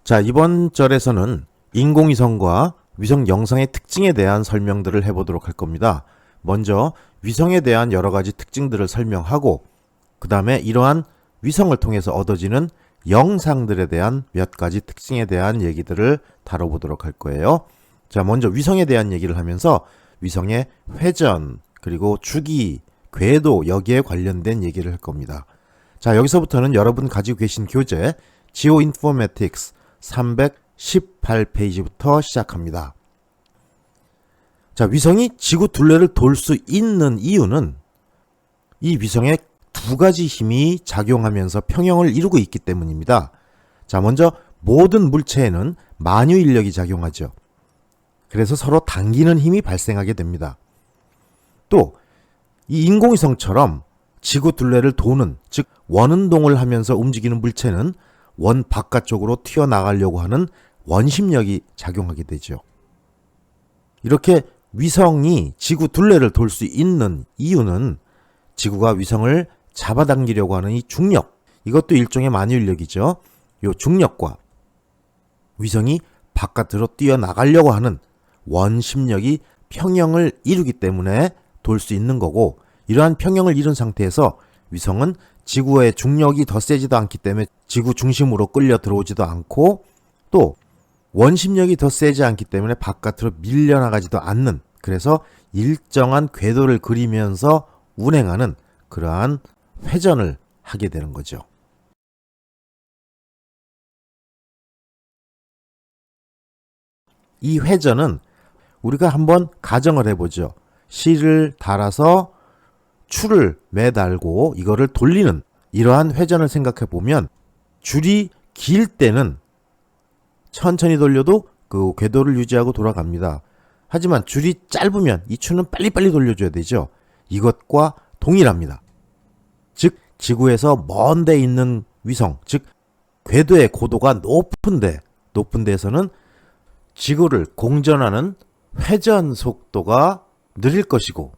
자, 이번 절에서는 인공위성과 위성 영상의 특징에 대한 설명들을 해보도록 할 겁니다. 먼저 위성에 대한 여러 가지 특징들을 설명하고 그 다음에 이러한 위성을 통해서 얻어지는 영상들에 대한 몇 가지 특징에 대한 얘기들을 다뤄보도록 할 거예요. 자, 먼저 위성에 대한 얘기를 하면서 위성의 회전, 그리고 주기, 궤도 여기에 관련된 얘기를 할 겁니다. 자, 여기서부터는 여러분 가지고 계신 교재 Geoinformatics 318페이지부터 시작합니다. 자, 위성이 지구 둘레를 돌 수 있는 이유는 이 위성에 두 가지 힘이 작용하면서 평형을 이루고 있기 때문입니다. 자, 먼저 모든 물체에는 만유 인력이 작용하죠. 그래서 서로 당기는 힘이 발생하게 됩니다. 또 이 인공위성처럼 지구 둘레를 도는, 즉 원운동을 하면서 움직이는 물체는 원 바깥쪽으로 튀어나가려고 하는 원심력이 작용하게 되죠. 이렇게 위성이 지구 둘레를 돌 수 있는 이유는 지구가 위성을 잡아당기려고 하는 이 중력, 이것도 일종의 만유인력이죠. 이 중력과 위성이 바깥으로 뛰어나가려고 하는 원심력이 평형을 이루기 때문에 돌 수 있는 거고, 이러한 평형을 이룬 상태에서 위성은 지구의 중력이 더 세지도 않기 때문에 지구 중심으로 끌려 들어오지도 않고, 또 원심력이 더 세지 않기 때문에 바깥으로 밀려나가지도 않는, 그래서 일정한 궤도를 그리면서 운행하는 그러한 회전을 하게 되는 거죠. 이 회전은 우리가 한번 가정을 해보죠. 실을 달아서 줄을 매달고 이거를 돌리는 이러한 회전을 생각해 보면, 줄이 길 때는 천천히 돌려도 그 궤도를 유지하고 돌아갑니다. 하지만 줄이 짧으면 이 줄은 빨리빨리 돌려줘야 되죠. 이것과 동일합니다. 즉 지구에서 먼 데 있는 위성, 즉 궤도의 고도가 높은 데에서는 지구를 공전하는 회전 속도가 느릴 것이고,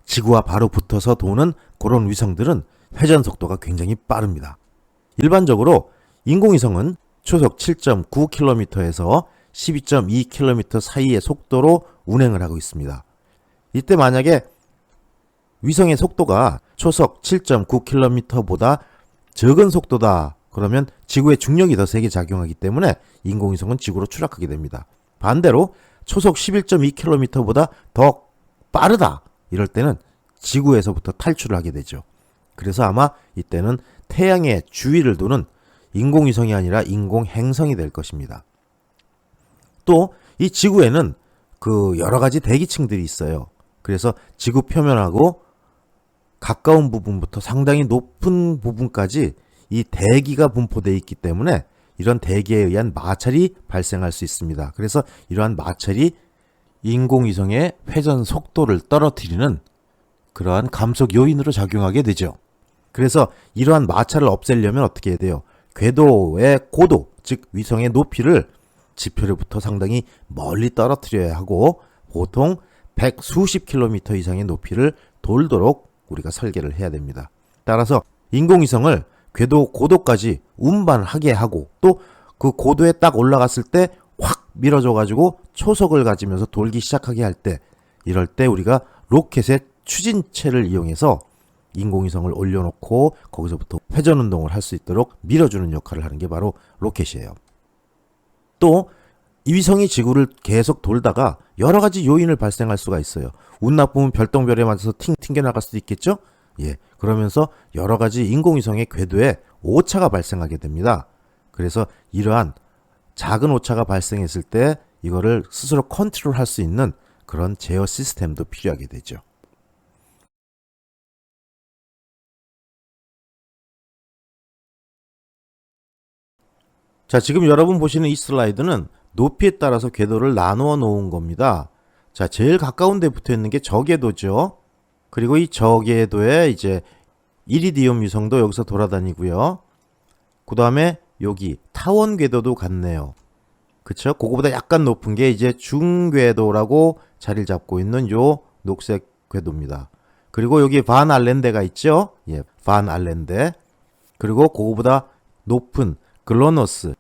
지구와 바로 붙어서 도는 그런 위성들은 회전 속도가 굉장히 빠릅니다. 일반적으로 인공위성은 초속 7.9km에서 12.2km 사이의 속도로 운행을 하고 있습니다. 이때 만약에 위성의 속도가 초속 7.9km보다 적은 속도다 그러면 지구의 중력이 더 세게 작용하기 때문에 인공위성은 지구로 추락하게 됩니다. 반대로 초속 11.2km보다 더 빠르다 이럴 때는 지구에서부터 탈출을 하게 되죠. 그래서 아마 이때는 태양의 주위를 도는 인공위성이 아니라 인공행성이 될 것입니다. 또 이 지구에는 그 여러 가지 대기층들이 있어요. 그래서 지구 표면하고 가까운 부분부터 상당히 높은 부분까지 이 대기가 분포되어 있기 때문에 이런 대기에 의한 마찰이 발생할 수 있습니다. 그래서 이러한 마찰이 인공위성의 회전 속도를 떨어뜨리는 그러한 감속 요인으로 작용하게 되죠. 그래서 이러한 마찰을 없애려면 어떻게 해야 돼요? 궤도의 고도, 즉 위성의 높이를 지표로부터 상당히 멀리 떨어뜨려야 하고, 보통 100수십 킬로미터 이상의 높이를 돌도록 우리가 설계를 해야 됩니다. 따라서 인공위성을 궤도 고도까지 운반하게 하고, 또 그 고도에 딱 올라갔을 때 확 밀어줘가지고 초속을 가지면서 돌기 시작하게 할 때, 이럴 때 우리가 로켓의 추진체를 이용해서 인공위성을 올려놓고 거기서부터 회전 운동을 할 수 있도록 밀어주는 역할을 하는 게 바로 로켓이에요. 또 이 위성이 지구를 계속 돌다가 여러 가지 요인을 발생할 수가 있어요. 운 나쁘면 별똥별에 맞아서 튕겨나갈 수도 있겠죠? 예, 그러면서 여러 가지 인공위성의 궤도에 오차가 발생하게 됩니다. 그래서 이러한 작은 오차가 발생했을 때 이거를 스스로 컨트롤할 수 있는 그런 제어 시스템도 필요하게 되죠. 자, 지금 여러분 보시는 이 슬라이드는 높이에 따라서 궤도를 나누어 놓은 겁니다. 자, 제일 가까운 데 붙어 있는 게 저궤도죠. 그리고 이 저궤도에 이제 이리디움 위성도 여기서 돌아다니고요. 그 다음에 여기 타원 궤도도 같네요. 그쵸? 그거보다 약간 높은 게 이제 중궤도라고 자리를 잡고 있는 요 녹색 궤도입니다. 그리고 여기 반 알렌데가 있죠? 예, 반 알렌데. 그리고 그거보다 높은 글로노스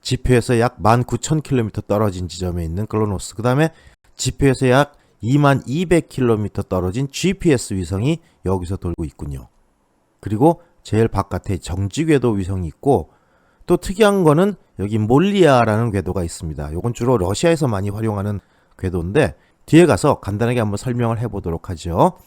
지표에서 약 19,000km 떨어진 지점에 있는 클로노스, 그 다음에 지표에서 약 22,200km 떨어진 GPS 위성이 여기서 돌고 있군요. 그리고 제일 바깥에 정지궤도 위성이 있고, 또 특이한 거는 여기 몰리아라는 궤도가 있습니다. 이건 주로 러시아에서 많이 활용하는 궤도인데 뒤에 가서 간단하게 한번 설명을 해보도록 하죠.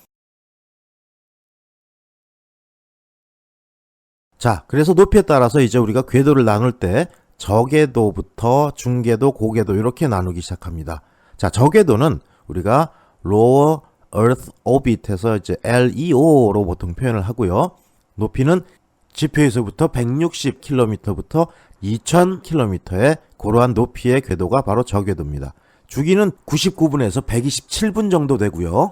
자, 그래서 높이에 따라서 이제 우리가 궤도를 나눌 때 저궤도부터 중궤도, 고궤도 이렇게 나누기 시작합니다. 자, 저궤도는 우리가 Lower Earth Orbit에서 이제 LEO로 보통 표현을 하고요. 높이는 지표에서부터 160km부터 2000km의 그러한 높이의 궤도가 바로 저궤도입니다. 주기는 99분에서 127분 정도 되고요.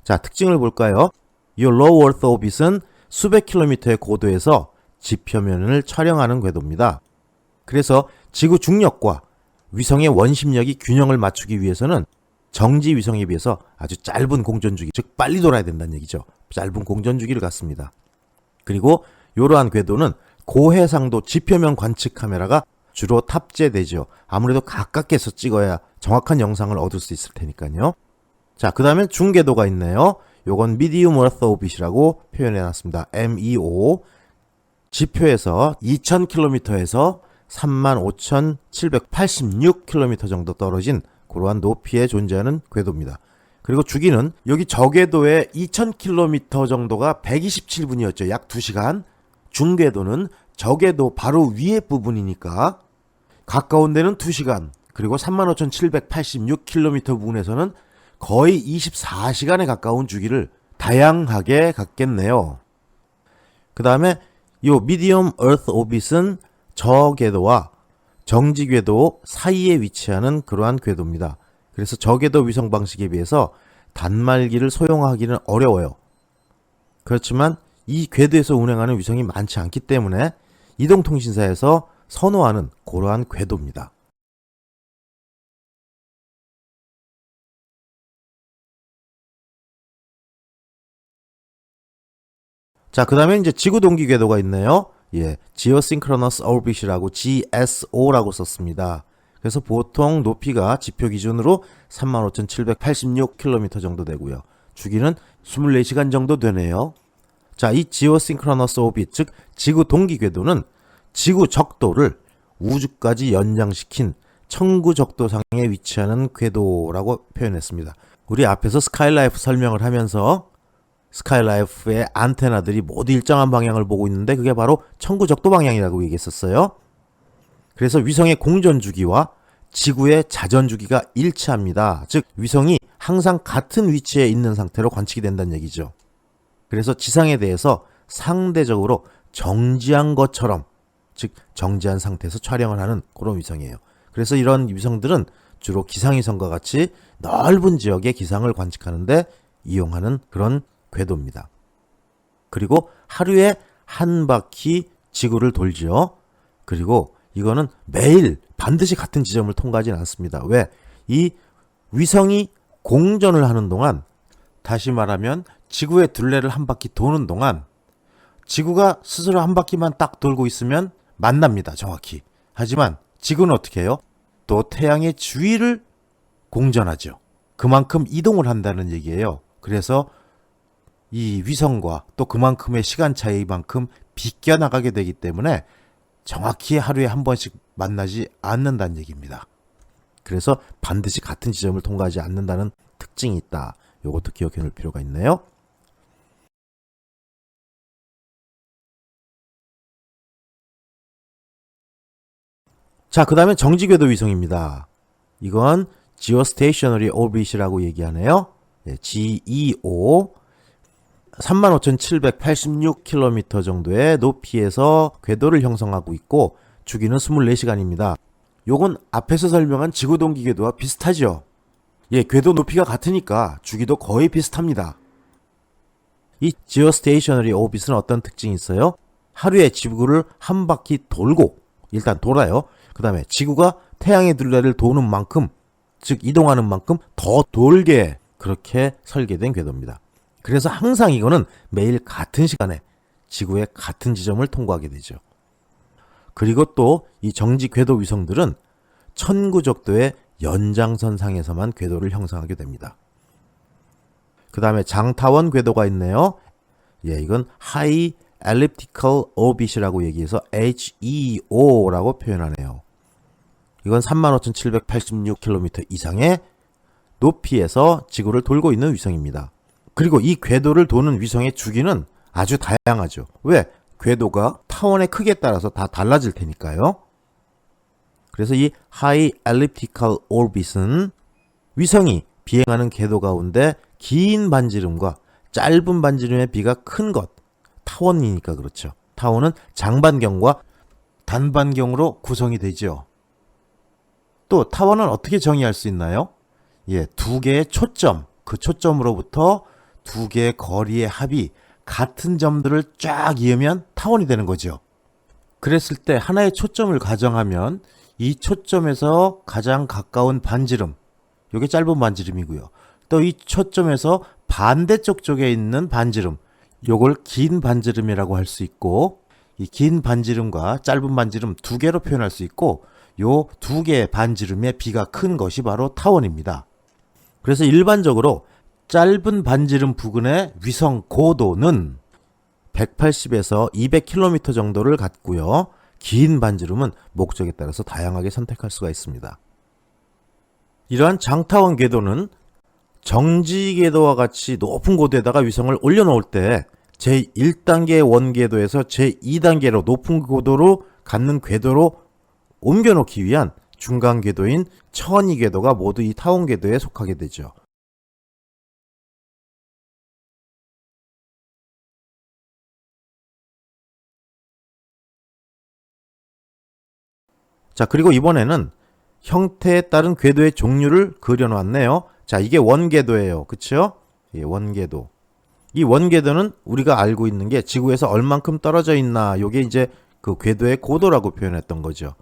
자, 특징을 볼까요? 이 Low Earth Orbit은 수백 킬로미터의 고도에서 지표면을 촬영하는 궤도입니다. 그래서 지구 중력과 위성의 원심력이 균형을 맞추기 위해서는 정지 위성에 비해서 아주 짧은 공전주기, 즉 빨리 돌아야 된다는 얘기죠. 짧은 공전주기를 갖습니다. 그리고 이러한 궤도는 고해상도 지표면 관측 카메라가 주로 탑재되죠. 아무래도 가깝게서 찍어야 정확한 영상을 얻을 수 있을 테니까요. 자, 그 다음에 중궤도가 있네요. 요건 Medium Earth Orbit이라고 표현해놨습니다. MEO. 지표에서 2000km에서 35,786km 정도 떨어진 그러한 높이에 존재하는 궤도입니다. 그리고 주기는 여기 저궤도의 2000km 정도가 127분이었죠. 약 2시간. 중궤도는 저궤도 바로 위에 부분이니까 가까운 데는 2시간, 그리고 35,786km 부분에서는 거의 24시간에 가까운 주기를 다양하게 갖겠네요. 그 다음에 이 Medium Earth Orbit은 저궤도와 정지궤도 사이에 위치하는 그러한 궤도입니다. 그래서 저궤도 위성 방식에 비해서 단말기를 소용하기는 어려워요. 그렇지만 이 궤도에서 운행하는 위성이 많지 않기 때문에 이동통신사에서 선호하는 그러한 궤도입니다. 자, 그 다음에 이제 지구 동기 궤도가 있네요. 예, Geosynchronous Orbit이라고 GSO라고 썼습니다. 그래서 보통 높이가 지표 기준으로 35,786km 정도 되고요. 주기는 24시간 정도 되네요. 자, 이 Geosynchronous Orbit, 즉 지구 동기 궤도는 지구 적도를 우주까지 연장시킨 천구 적도상에 위치하는 궤도라고 표현했습니다. 우리 앞에서 스카이라이프 설명을 하면서 스카이라이프의 안테나들이 모두 일정한 방향을 보고 있는데 그게 바로 천구 적도 방향이라고 얘기했었어요. 그래서 위성의 공전 주기와 지구의 자전 주기가 일치합니다. 즉 위성이 항상 같은 위치에 있는 상태로 관측이 된다는 얘기죠. 그래서 지상에 대해서 상대적으로 정지한 것처럼, 즉 정지한 상태에서 촬영을 하는 그런 위성이에요. 그래서 이런 위성들은 주로 기상위성과 같이 넓은 지역의 기상을 관측하는데 이용하는 그런 궤도입니다. 그리고 하루에 한 바퀴 지구를 돌지요. 그리고 이거는 매일 반드시 같은 지점을 통과하지는 않습니다. 왜? 이 위성이 공전을 하는 동안, 다시 말하면 지구의 둘레를 한 바퀴 도는 동안 지구가 스스로 한 바퀴만 딱 돌고 있으면 만납니다. 정확히. 하지만 지구는 어떻게 해요? 또 태양의 주위를 공전하죠. 그만큼 이동을 한다는 얘기예요. 그래서 이 위성과 또 그만큼의 시간 차이만큼 비껴나가게 되기 때문에 정확히 하루에 한 번씩 만나지 않는다는 얘기입니다. 그래서 반드시 같은 지점을 통과하지 않는다는 특징이 있다. 이것도 기억해 놓을 필요가 있네요. 자, 그 다음에 정지궤도 위성입니다. 이건 Geostationary Orbit이라고 얘기하네요. 네, GEO. 35,786km 정도의 높이에서 궤도를 형성하고 있고 주기는 24시간입니다. 요건 앞에서 설명한 지구 동기 궤도와 비슷하죠. 예, 궤도 높이가 같으니까 주기도 거의 비슷합니다. 이 Geostationary Orbit은 어떤 특징이 있어요? 하루에 지구를 한 바퀴 돌고, 일단 돌아요. 그 다음에 지구가 태양의 둘레를 도는 만큼, 즉 이동하는 만큼 더 돌게 그렇게 설계된 궤도입니다. 그래서 항상 이거는 매일 같은 시간에 지구의 같은 지점을 통과하게 되죠. 그리고 또 이 정지 궤도 위성들은 천구적도의 연장선상에서만 궤도를 형성하게 됩니다. 그 다음에 장타원 궤도가 있네요. 예, 이건 High Elliptical Orbit이라고 얘기해서 HEO라고 표현하네요. 이건 35,786km 이상의 높이에서 지구를 돌고 있는 위성입니다. 그리고 이 궤도를 도는 위성의 주기는 아주 다양하죠. 왜? 궤도가 타원의 크기에 따라서 다 달라질 테니까요. 그래서 이 High Elliptical Orbit은 위성이 비행하는 궤도 가운데 긴 반지름과 짧은 반지름의 비가 큰 것, 타원이니까 그렇죠. 타원은 장반경과 단반경으로 구성이 되죠. 또 타원은 어떻게 정의할 수 있나요? 예, 두 개의 초점, 그 초점으로부터 두 개의 거리의 합이 같은 점들을 쫙 이으면 타원이 되는 거죠. 그랬을 때 하나의 초점을 가정하면 이 초점에서 가장 가까운 반지름, 이게 짧은 반지름이고요. 또 이 초점에서 반대쪽 쪽에 있는 반지름, 요걸 긴 반지름이라고 할 수 있고, 이 긴 반지름과 짧은 반지름 두 개로 표현할 수 있고, 요 두 개의 반지름의 비가 큰 것이 바로 타원입니다. 그래서 일반적으로 짧은 반지름 부근의 위성 고도는 180에서 200km 정도를 갖고요. 긴 반지름은 목적에 따라서 다양하게 선택할 수가 있습니다. 이러한 장타원 궤도는 정지 궤도와 같이 높은 고도에다가 위성을 올려놓을 때 제1단계 원궤도에서 제2단계로 높은 고도로 갖는 궤도로 옮겨놓기 위한 중간 궤도인 천이 궤도가 모두 이 타원 궤도에 속하게 되죠. 자, 그리고 이번에는 형태에 따른 궤도의 종류를 그려놨네요. 자, 이게 원궤도예요. 그쵸? 예, 원궤도. 이 원궤도는 우리가 알고 있는 게 지구에서 얼만큼 떨어져 있나, 요게 이제 그 궤도의 고도라고 표현했던 거죠.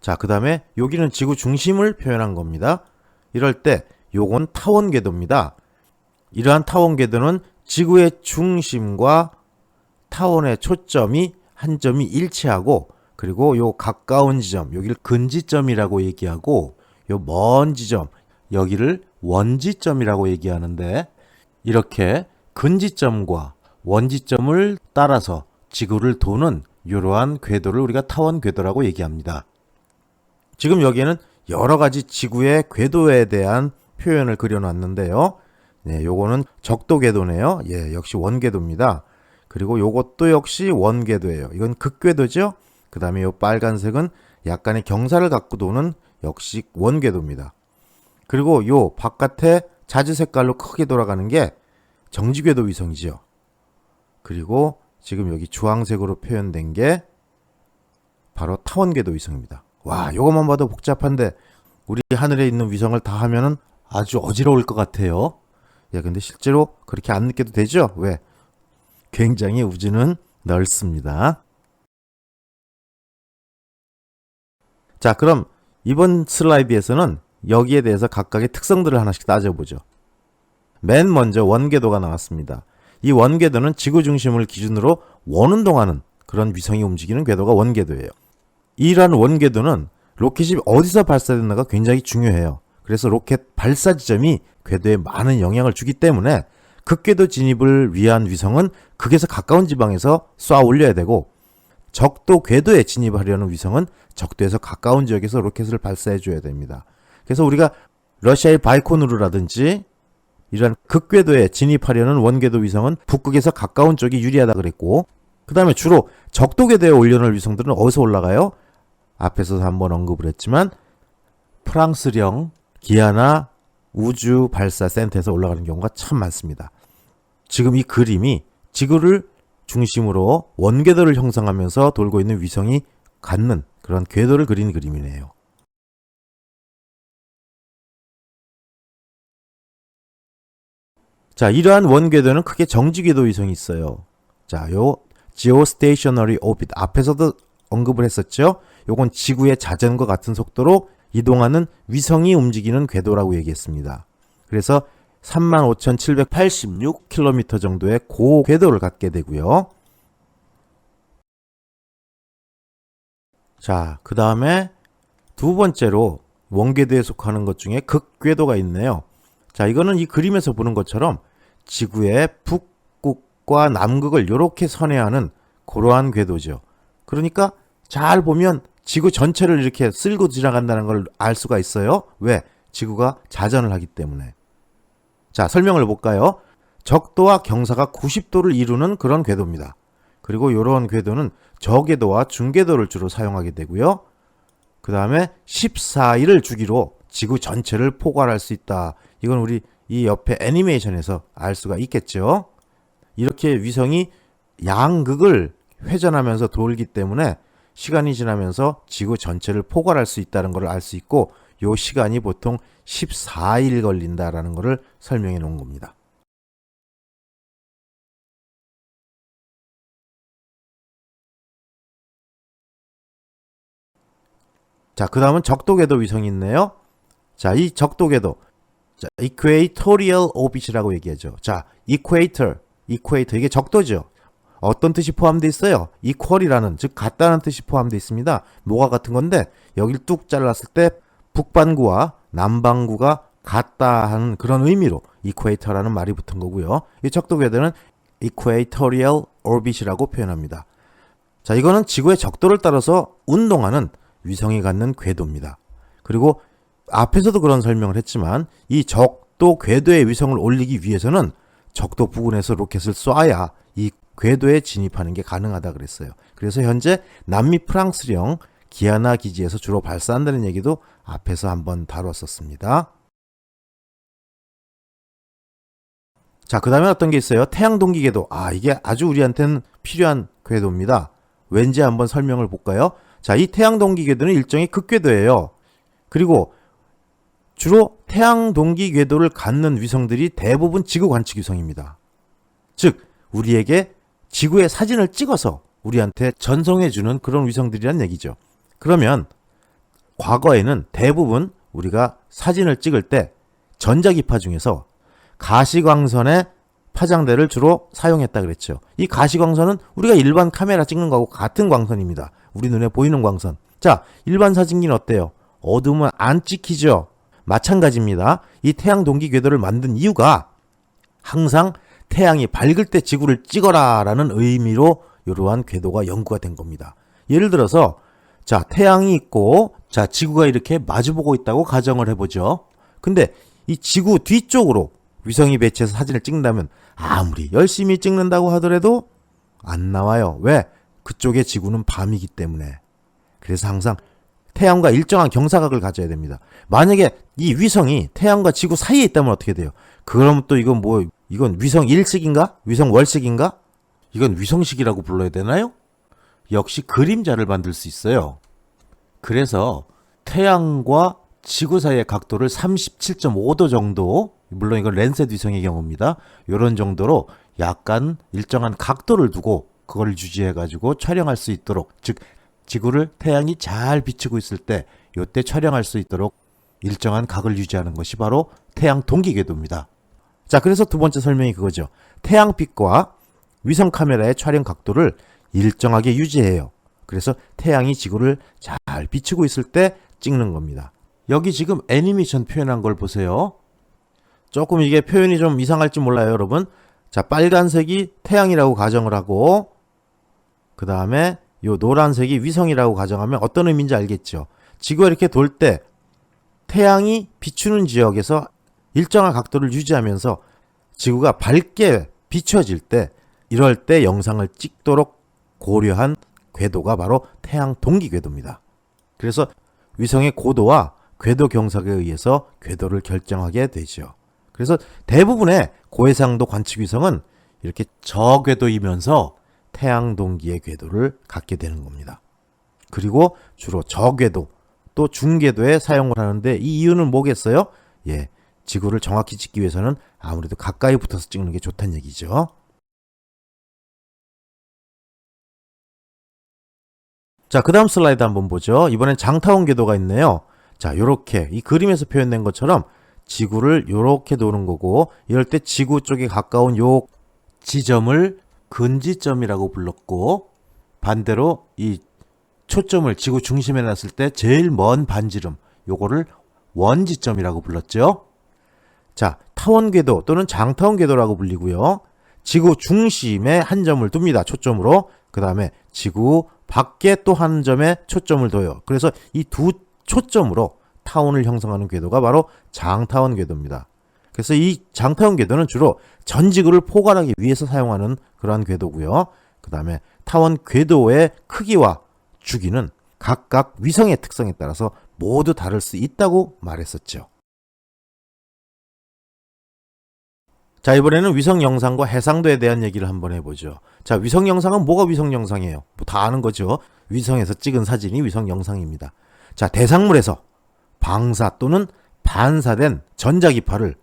자, 그 다음에 여기는 지구 중심을 표현한 겁니다. 이럴 때 요건 타원 궤도입니다. 이러한 타원 궤도는 지구의 중심과 타원의 초점이 한 점이 일치하고, 그리고 요 가까운 지점, 여기를 근지점이라고 얘기하고, 요 먼 지점, 여기를 원지점이라고 얘기하는데, 이렇게 근지점과 원지점을 따라서 지구를 도는 이러한 궤도를 우리가 타원 궤도라고 얘기합니다. 지금 여기에는 여러 가지 지구의 궤도에 대한 표현을 그려놨는데요. 네, 요거는 적도 궤도네요. 예, 역시 원궤도입니다. 그리고 요것도 역시 원궤도예요. 이건 극궤도죠. 그 다음에 요 빨간색은 약간의 경사를 갖고 도는 역시 원궤도입니다. 그리고 요 바깥에 자주 색깔로 크게 돌아가는 게 정지궤도 위성이죠. 그리고 지금 여기 주황색으로 표현된 게 바로 타원궤도 위성입니다. 와, 요것만 봐도 복잡한데 우리 하늘에 있는 위성을 다 하면은 아주 어지러울 것 같아요. 야, 근데 실제로 그렇게 안 느껴도 되죠? 왜? 굉장히 우주는 넓습니다. 자, 그럼 이번 슬라이드에서는 여기에 대해서 각각의 특성들을 하나씩 따져보죠. 맨 먼저 원궤도가 나왔습니다. 이 원궤도는 지구 중심을 기준으로 원운동하는 그런 위성이 움직이는 궤도가 원궤도예요. 이러한 원궤도는 로켓이 어디서 발사됐나가 굉장히 중요해요. 그래서 로켓 발사 지점이 궤도에 많은 영향을 주기 때문에 극궤도 진입을 위한 위성은 극에서 가까운 지방에서 쏘아 올려야 되고, 적도 궤도에 진입하려는 위성은 적도에서 가까운 지역에서 로켓을 발사해 줘야 됩니다. 그래서 우리가 러시아의 바이코누르라든지 이런 극궤도에 진입하려는 원궤도 위성은 북극에서 가까운 쪽이 유리하다 그랬고, 그 다음에 주로 적도 궤도에 올려놓을 위성들은 어디서 올라가요? 앞에서 한번 언급을 했지만 프랑스령 기아나 우주 발사 센터에서 올라가는 경우가 참 많습니다. 지금 이 그림이 지구를 중심으로 원궤도를 형성하면서 돌고 있는 위성이 갖는 그런 궤도를 그린 그림이네요. 자, 이러한 원궤도는 크게 정지궤도 위성이 있어요. 자, 요 Geostationary Orbit 앞에서도 언급을 했었죠. 요건 지구의 자전거 같은 속도로 이동하는 위성이 움직이는 궤도라고 얘기했습니다. 그래서 35,786km 정도의 고궤도를 갖게 되고요. 자, 그 다음에 두 번째로 원궤도에 속하는 것 중에 극궤도가 있네요. 자, 이거는 이 그림에서 보는 것처럼 지구의 북극과 남극을 이렇게 선회하는 그러한 궤도죠. 그러니까 잘 보면 지구 전체를 이렇게 쓸고 지나간다는 걸 알 수가 있어요. 왜? 지구가 자전을 하기 때문에. 자, 설명을 해볼까요? 적도와 경사가 90도를 이루는 그런 궤도입니다. 그리고 이런 궤도는 저궤도와 중궤도를 주로 사용하게 되고요. 그 다음에 14일을 주기로 지구 전체를 포괄할 수 있다. 이건 우리 이 옆에 애니메이션에서 알 수가 있겠죠. 이렇게 위성이 양극을 회전하면서 돌기 때문에 시간이 지나면서 지구 전체를 포괄할 수 있다는 걸 알 수 있고, 요 시간이 보통 14일 걸린다라는 것을 설명해 놓은 겁니다. 자, 그 다음은 적도궤도 위성이 있네요. 자, 이 적도궤도, 자, Equatorial Orbit이라고 얘기하죠. 자, Equator, 이게 적도죠. 어떤 뜻이 포함되어 있어요? equal이라는, 즉 같다는 뜻이 포함되어 있습니다. 뭐가 같은 건데, 여기를 뚝 잘랐을 때 북반구와 남반구가 같다 하는 그런 의미로 equator라는 말이 붙은 거고요. 이 적도궤도는 Equatorial Orbit이라고 표현합니다. 자, 이거는 지구의 적도를 따라서 운동하는 위성이 갖는 궤도입니다. 그리고 앞에서도 그런 설명을 했지만 이 적도 궤도에 위성을 올리기 위해서는 적도 부근에서 로켓을 쏴야 이 궤도에 진입하는 게 가능하다 그랬어요. 그래서 현재 남미 프랑스령 기아나 기지에서 주로 발사한다는 얘기도 앞에서 한번 다뤘었습니다. 자, 그 다음에 어떤 게 있어요? 태양 동기 궤도. 아, 이게 아주 우리한테는 필요한 궤도입니다. 왠지 한번 설명을 볼까요? 자, 이 태양 동기 궤도는 일종의 극궤도예요. 그리고 주로 태양 동기 궤도를 갖는 위성들이 대부분 지구 관측 위성입니다. 즉, 우리에게 지구의 사진을 찍어서 우리한테 전송해주는 그런 위성들이란 얘기죠. 그러면 과거에는 대부분 우리가 사진을 찍을 때 전자기파 중에서 가시광선의 파장대를 주로 사용했다 그랬죠. 이 가시광선은 우리가 일반 카메라 찍는 거하고 같은 광선입니다. 우리 눈에 보이는 광선. 자, 일반 사진기는 어때요? 어두우면 안 찍히죠. 마찬가지입니다. 이 태양 동기 궤도를 만든 이유가 항상 태양이 밝을 때 지구를 찍어라 라는 의미로 이러한 궤도가 연구가 된 겁니다. 예를 들어서 자, 태양이 있고 자, 지구가 이렇게 마주보고 있다고 가정을 해보죠. 근데 이 지구 뒤쪽으로 위성이 배치해서 사진을 찍는다면 아무리 열심히 찍는다고 하더라도 안 나와요. 왜? 그쪽에 지구는 밤이기 때문에. 그래서 항상 태양과 일정한 경사각을 가져야 됩니다. 만약에 이 위성이 태양과 지구 사이에 있다면 어떻게 돼요? 그럼 또 이건 이건 위성 일식인가? 위성 월식인가? 이건 위성식이라고 불러야 되나요? 역시 그림자를 만들 수 있어요. 그래서 태양과 지구 사이의 각도를 37.5도 정도, 물론 이건 랜셋 위성의 경우입니다. 이런 정도로 약간 일정한 각도를 두고 그걸 유지해가지고 촬영할 수 있도록, 즉 지구를 태양이 잘 비추고 있을 때 이때 촬영할 수 있도록 일정한 각을 유지하는 것이 바로 태양 동기 궤도입니다. 자, 그래서 두 번째 설명이 그거죠. 태양빛과 위성 카메라의 촬영 각도를 일정하게 유지해요. 그래서 태양이 지구를 잘 비추고 있을 때 찍는 겁니다. 여기 지금 애니메이션 표현한 걸 보세요. 조금 이게 표현이 좀 이상할지 몰라요, 여러분. 자, 빨간색이 태양이라고 가정을 하고 그 다음에 요 노란색이 위성이라고 가정하면 어떤 의미인지 알겠죠? 지구가 이렇게 돌 때 태양이 비추는 지역에서 일정한 각도를 유지하면서 지구가 밝게 비춰질 때, 이럴 때 영상을 찍도록 고려한 궤도가 바로 태양 동기 궤도입니다. 그래서 위성의 고도와 궤도 경사에 의해서 궤도를 결정하게 되죠. 그래서 대부분의 고해상도 관측 위성은 이렇게 저궤도이면서 태양 동기의 궤도를 갖게 되는 겁니다. 그리고 주로 저궤도 또 중궤도에 사용을 하는데 이 이유는 뭐겠어요? 예, 지구를 정확히 찍기 위해서는 아무래도 가까이 붙어서 찍는 게 좋다는 얘기죠. 자, 그 다음 슬라이드 한번 보죠. 이번엔 장타원 궤도가 있네요. 자, 요렇게 이 그림에서 표현된 것처럼 지구를 요렇게 도는 거고, 이럴 때 지구 쪽에 가까운 요 지점을 근지점이라고 불렀고, 반대로 이 초점을 지구 중심에 놨을 때 제일 먼 반지름, 요거를 원지점이라고 불렀죠. 자, 타원 궤도 또는 장타원 궤도라고 불리고요. 지구 중심에 한 점을 둡니다. 초점으로. 그 다음에 지구 밖에 또 한 점에 초점을 둬요. 그래서 이 두 초점으로 타원을 형성하는 궤도가 바로 장타원 궤도입니다. 그래서 이 장타원 궤도는 주로 전 지구를 포괄하기 위해서 사용하는 그러한 궤도고요. 그 다음에 타원 궤도의 크기와 주기는 각각 위성의 특성에 따라서 모두 다를 수 있다고 말했었죠. 자, 이번에는 위성 영상과 해상도에 대한 얘기를 한번 해보죠. 자, 위성 영상은 뭐가 위성 영상이에요? 뭐 다 아는 거죠. 위성에서 찍은 사진이 위성 영상입니다. 자, 대상물에서 방사 또는 반사된 전자기파를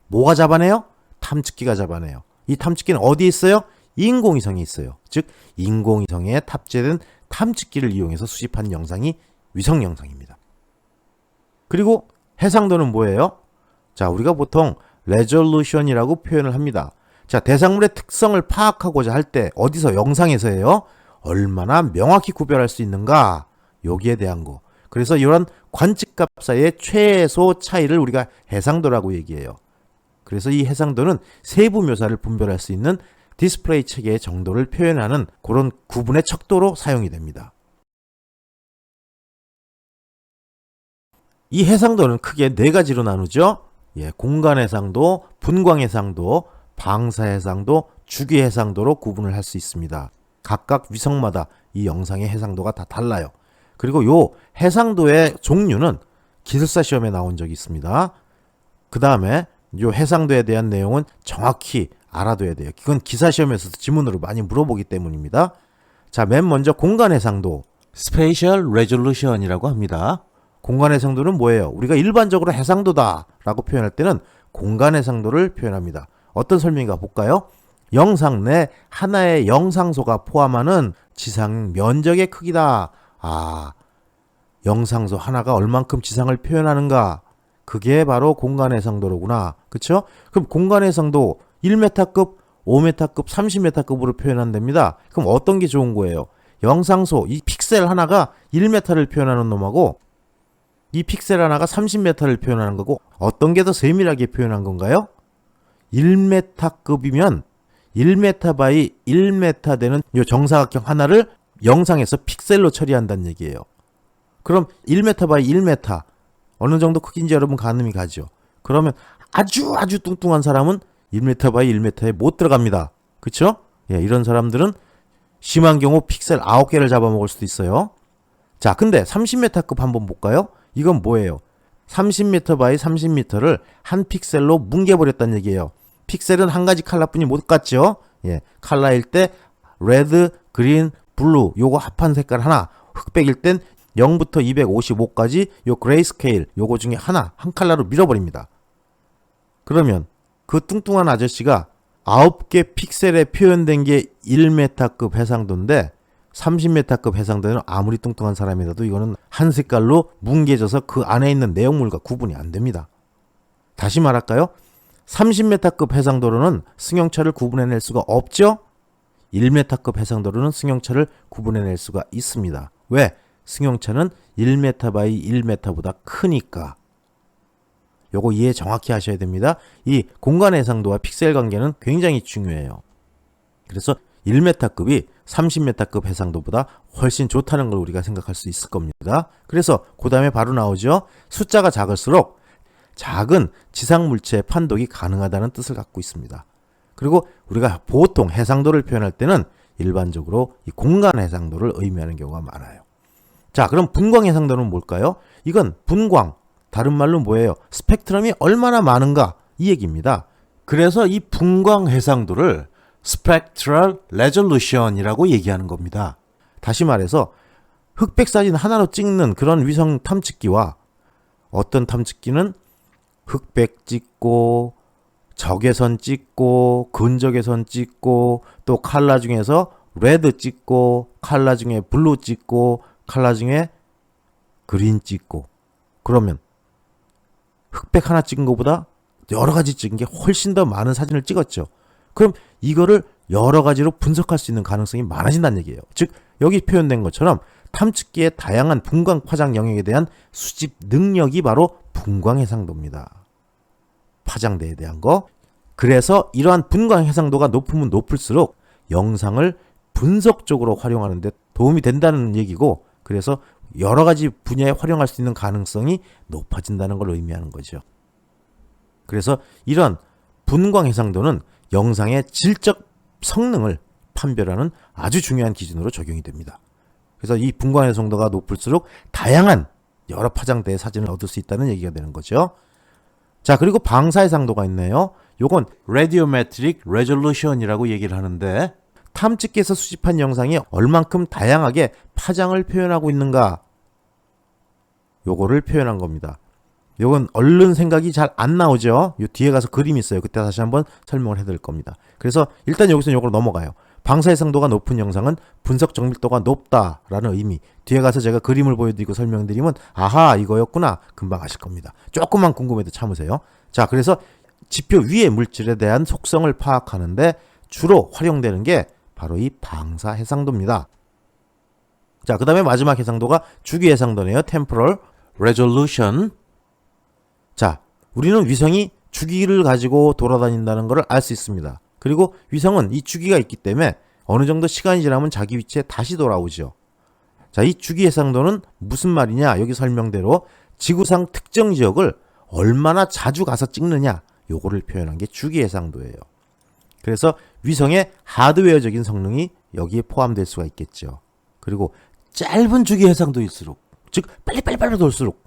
뭐가 잡아내요? 탐측기가 잡아내요. 이 탐측기는 어디에 있어요? 인공위성에 있어요. 즉 인공위성에 탑재된 탐측기를 이용해서 수집한 영상이 위성 영상입니다. 그리고 해상도는 뭐예요? 자, 우리가 보통 레졸루션이라고 표현을 합니다. 자, 대상물의 특성을 파악하고자 할 때 어디서 영상에서 해요? 얼마나 명확히 구별할 수 있는가? 여기에 대한 거. 그래서 이런 관측값 사이의 최소 차이를 우리가 해상도라고 얘기해요. 그래서 이 해상도는 세부 묘사를 분별할 수 있는 디스플레이 체계의 정도를 표현하는 그런 구분의 척도로 사용이 됩니다. 이 해상도는 크게 네 가지로 나누죠. 공간 해상도, 분광 해상도, 방사 해상도, 주기 해상도로 구분을 할 수 있습니다. 각각 위성마다 이 영상의 해상도가 다 달라요. 그리고 요 해상도의 종류는 기술사 시험에 나온 적이 있습니다. 그 다음에 요 해상도에 대한 내용은 정확히 알아둬야 돼요. 이건 기사 시험에서도 지문으로 많이 물어보기 때문입니다. 자, 맨 먼저 공간 해상도, Spatial Resolution이라고 합니다. 공간 해상도는 뭐예요? 우리가 일반적으로 해상도다라고 표현할 때는 공간 해상도를 표현합니다. 어떤 설명인가 볼까요? 영상 내 하나의 영상소가 포함하는 지상 면적의 크기다. 아, 영상소 하나가 얼만큼 지상을 표현하는가? 그게 바로 공간 해상도로구나. 그쵸? 그럼 공간 해상도 1m급, 5m급, 30m급으로 표현한답니다. 그럼 어떤 게 좋은 거예요? 영상소, 이 픽셀 하나가 1m를 표현하는 놈하고 이 픽셀 하나가 30m를 표현하는 거고 어떤 게 더 세밀하게 표현한 건가요? 1m급이면 1m 바이 1m 되는 이 정사각형 하나를 영상에서 픽셀로 처리한다는 얘기예요. 그럼 1m 바이 1m 어느 정도 크기인지 여러분 가늠이 가죠. 그러면 아주 뚱뚱한 사람은 1m 바이 1m에 못 들어갑니다. 그쵸? 이런 사람들은 심한 경우 픽셀 9개를 잡아먹을 수도 있어요. 자, 근데 30m급 한번 볼까요? 이건 뭐예요? 30m 바이 30m를 한 픽셀로 뭉개버렸다는 얘기예요. 픽셀은 한 가지 컬러뿐이 못 갔죠. 컬러일 때 레드, 그린, 블루 요거 합한 색깔 하나, 흑백일 땐 0부터 255까지 요 그레이스케일 요거 중에 하나, 한 컬러로 밀어버립니다. 그러면 그 뚱뚱한 아저씨가 9개 픽셀에 표현된 게 1m급 해상도인데 30m급 해상도는 아무리 뚱뚱한 사람이라도 이거는 한 색깔로 뭉개져서 그 안에 있는 내용물과 구분이 안 됩니다. 다시 말할까요? 30m급 해상도로는 승용차를 구분해낼 수가 없죠? 1m급 해상도로는 승용차를 구분해낼 수가 있습니다. 왜? 승용차는 1m 바이 1m보다 크니까. 요거 이해 정확히 하셔야 됩니다. 이 공간 해상도와 픽셀 관계는 굉장히 중요해요. 그래서 1m급이 30m급 해상도보다 훨씬 좋다는 걸 우리가 생각할 수 있을 겁니다. 그래서 그 다음에 바로 나오죠. 숫자가 작을수록 작은 지상 물체의 판독이 가능하다는 뜻을 갖고 있습니다. 그리고 우리가 보통 해상도를 표현할 때는 일반적으로 이 공간 해상도를 의미하는 경우가 많아요. 자, 그럼 분광 해상도는 뭘까요? 이건 분광, 다른 말로 뭐예요? 스펙트럼이 얼마나 많은가 이 얘기입니다. 그래서 이 분광 해상도를 Spectral Resolution이라고 얘기하는 겁니다. 다시 말해서 흑백 사진 하나로 찍는 그런 위성 탐측기와 어떤 탐측기는 흑백 찍고 적외선 찍고 근적외선 찍고 또 컬러 중에서 레드 찍고 컬러 중에 블루 찍고 컬러 중에 그린 찍고 그러면 흑백 하나 찍은 것보다 여러 가지 찍은 게 훨씬 더 많은 사진을 찍었죠. 그럼 이거를 여러 가지로 분석할 수 있는 가능성이 많아진다는 얘기예요. 즉 여기 표현된 것처럼 탐측기의 다양한 분광 파장 영역에 대한 수집 능력이 바로 분광 해상도입니다. 파장대에 대한 거. 그래서 이러한 분광 해상도가 높으면 높을수록 영상을 분석적으로 활용하는 데 도움이 된다는 얘기고, 그래서 여러 가지 분야에 활용할 수 있는 가능성이 높아진다는 걸 의미하는 거죠. 그래서 이런 분광 해상도는 영상의 질적 성능을 판별하는 아주 중요한 기준으로 적용이 됩니다. 그래서 이 분광 해상도가 높을수록 다양한 여러 파장대의 사진을 얻을 수 있다는 얘기가 되는 거죠. 자, 그리고 방사 해상도가 있네요. 요건 Radiometric Resolution이라고 얘기를 하는데, 탐측기에서 수집한 영상이 얼만큼 다양하게 파장을 표현하고 있는가, 요거를 표현한 겁니다. 요건 얼른 생각이 잘 안 나오죠. 요 뒤에 가서 그림이 있어요. 그때 다시 한번 설명을 해드릴 겁니다. 그래서 일단 여기서 요걸 넘어가요. 방사 해상도가 높은 영상은 분석 정밀도가 높다라는 의미. 뒤에 가서 제가 그림을 보여드리고 설명드리면 아하, 이거였구나 금방 아실 겁니다. 조금만 궁금해도 참으세요. 자, 그래서 지표 위의 물질에 대한 속성을 파악하는데 주로 활용되는 게 바로 이 방사 해상도입니다. 자, 그 다음에 마지막 해상도가 주기 해상도네요. Temporal Resolution. 자, 우리는 위성이 주기를 가지고 돌아다닌다는 것을 알 수 있습니다. 그리고 위성은 이 주기가 있기 때문에 어느 정도 시간이 지나면 자기 위치에 다시 돌아오죠. 자, 이 주기 해상도는 무슨 말이냐? 여기 설명대로 지구상 특정 지역을 얼마나 자주 가서 찍느냐, 요거를 표현한 게 주기 해상도예요. 그래서 위성의 하드웨어적인 성능이 여기에 포함될 수가 있겠죠. 그리고 짧은 주기 해상도일수록, 즉 빨리 돌수록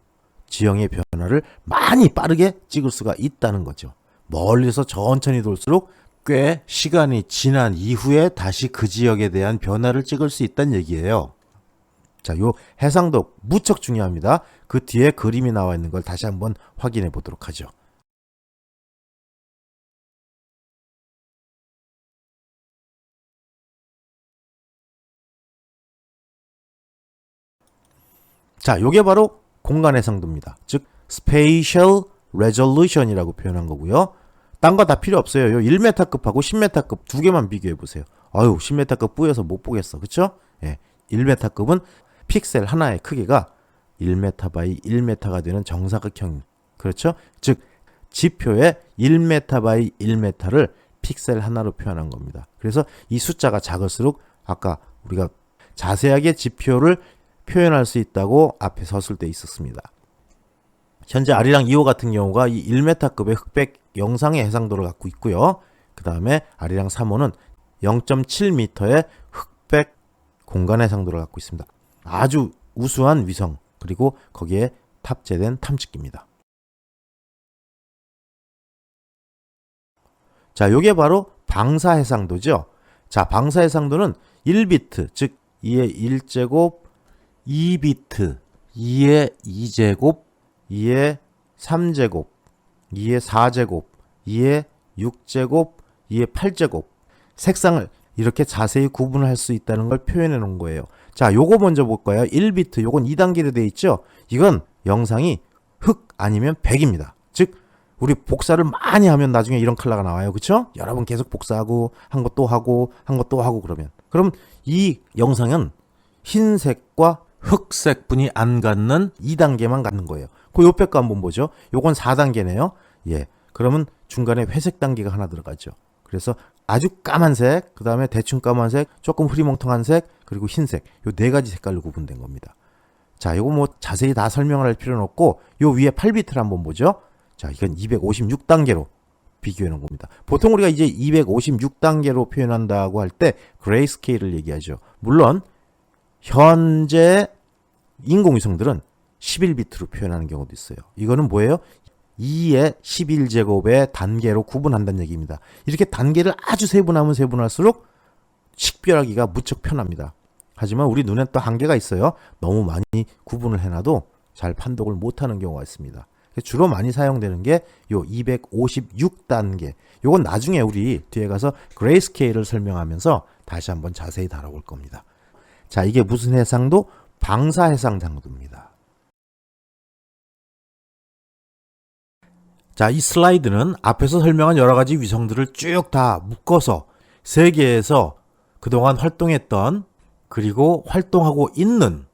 지형의 변화를 많이 빠르게 찍을 수가 있다는 거죠. 멀리서 천천히 돌수록 꽤 시간이 지난 이후에 다시 그 지역에 대한 변화를 찍을 수 있다는 얘기예요. 자, 요 해상도 무척 중요합니다. 그 뒤에 그림이 나와 있는 걸 다시 한번 확인해 보도록 하죠. 자, 요게 바로 공간 해상도입니다. 즉 Spatial Resolution이라고 표현한 거고요. 딴 거 다 필요 없어요. 요 1m급하고 10m급 두 개만 비교해 보세요. 아유, 10m급 뿌여서 못 보겠어. 그쵸? 예, 1m급은 픽셀 하나의 크기가 1m 바이 1m가 되는 정사각형. 그렇죠? 즉 지표의 1m 바이 1m를 픽셀 하나로 표현한 겁니다. 그래서 이 숫자가 작을수록 아까 우리가 자세하게 지표를 표현할 수 있다고 앞에 서술 때 있었습니다. 현재 아리랑 2호 같은 경우가 이 1m급의 흑백 영상의 해상도를 갖고 있고요. 그 다음에 아리랑 3호는 0.7m의 흑백 공간 해상도를 갖고 있습니다. 아주 우수한 위성, 그리고 거기에 탑재된 탐측기입니다. 자, 요게 바로 방사 해상도죠. 자, 방사 해상도는 1비트, 즉 2의 1제곱, 2비트, 2의 2제곱, 2의 3제곱, 2의 4제곱, 2의 6제곱, 2의 8제곱 색상을 이렇게 자세히 구분할 수 있다는 걸 표현해 놓은 거예요. 자, 요거 먼저 볼까요? 1비트, 요건 2단계로 되어 있죠? 이건 영상이 흑 아니면 백입니다. 즉 우리 복사를 많이 하면 나중에 이런 컬러가 나와요. 그쵸? 여러분 계속 복사하고 한 것 또 하고 한 것 또 하고 그럼 이 영상은 흰색과 흑색분이 안 갖는 2단계만 갖는 거예요. 그 옆에 거 한번 보죠. 요건 4단계네요. 예. 그러면 중간에 회색 단계가 하나 들어가죠. 그래서 아주 까만색, 그 다음에 대충 까만색, 조금 흐리멍텅한 색, 그리고 흰색. 요 네 가지 색깔로 구분된 겁니다. 자, 요거 뭐 자세히 다 설명을 할 필요는 없고 요 위에 8비트를 한번 보죠. 자, 이건 256단계로 비교해 놓은 겁니다. 보통 우리가 이제 256단계로 표현한다고 할 때 그레이스케일을 얘기하죠. 물론 현재 인공위성들은 11비트로 표현하는 경우도 있어요. 이거는 뭐예요? 2의 11제곱의 단계로 구분한다는 얘기입니다. 이렇게 단계를 아주 세분하면 세분할수록 식별하기가 무척 편합니다. 하지만 우리 눈엔 또 한계가 있어요. 너무 많이 구분을 해놔도 잘 판독을 못하는 경우가 있습니다. 주로 많이 사용되는 게 요 256단계. 요건 나중에 우리 뒤에 가서 그레이스케일을 설명하면서 다시 한번 자세히 다뤄볼 겁니다. 자, 이게 무슨 해상도? 방사 해상도입니다. 자, 이 슬라이드는 앞에서 설명한 여러 가지 위성들을 쭉 다 묶어서 세계에서 그동안 활동했던, 그리고 활동하고 있는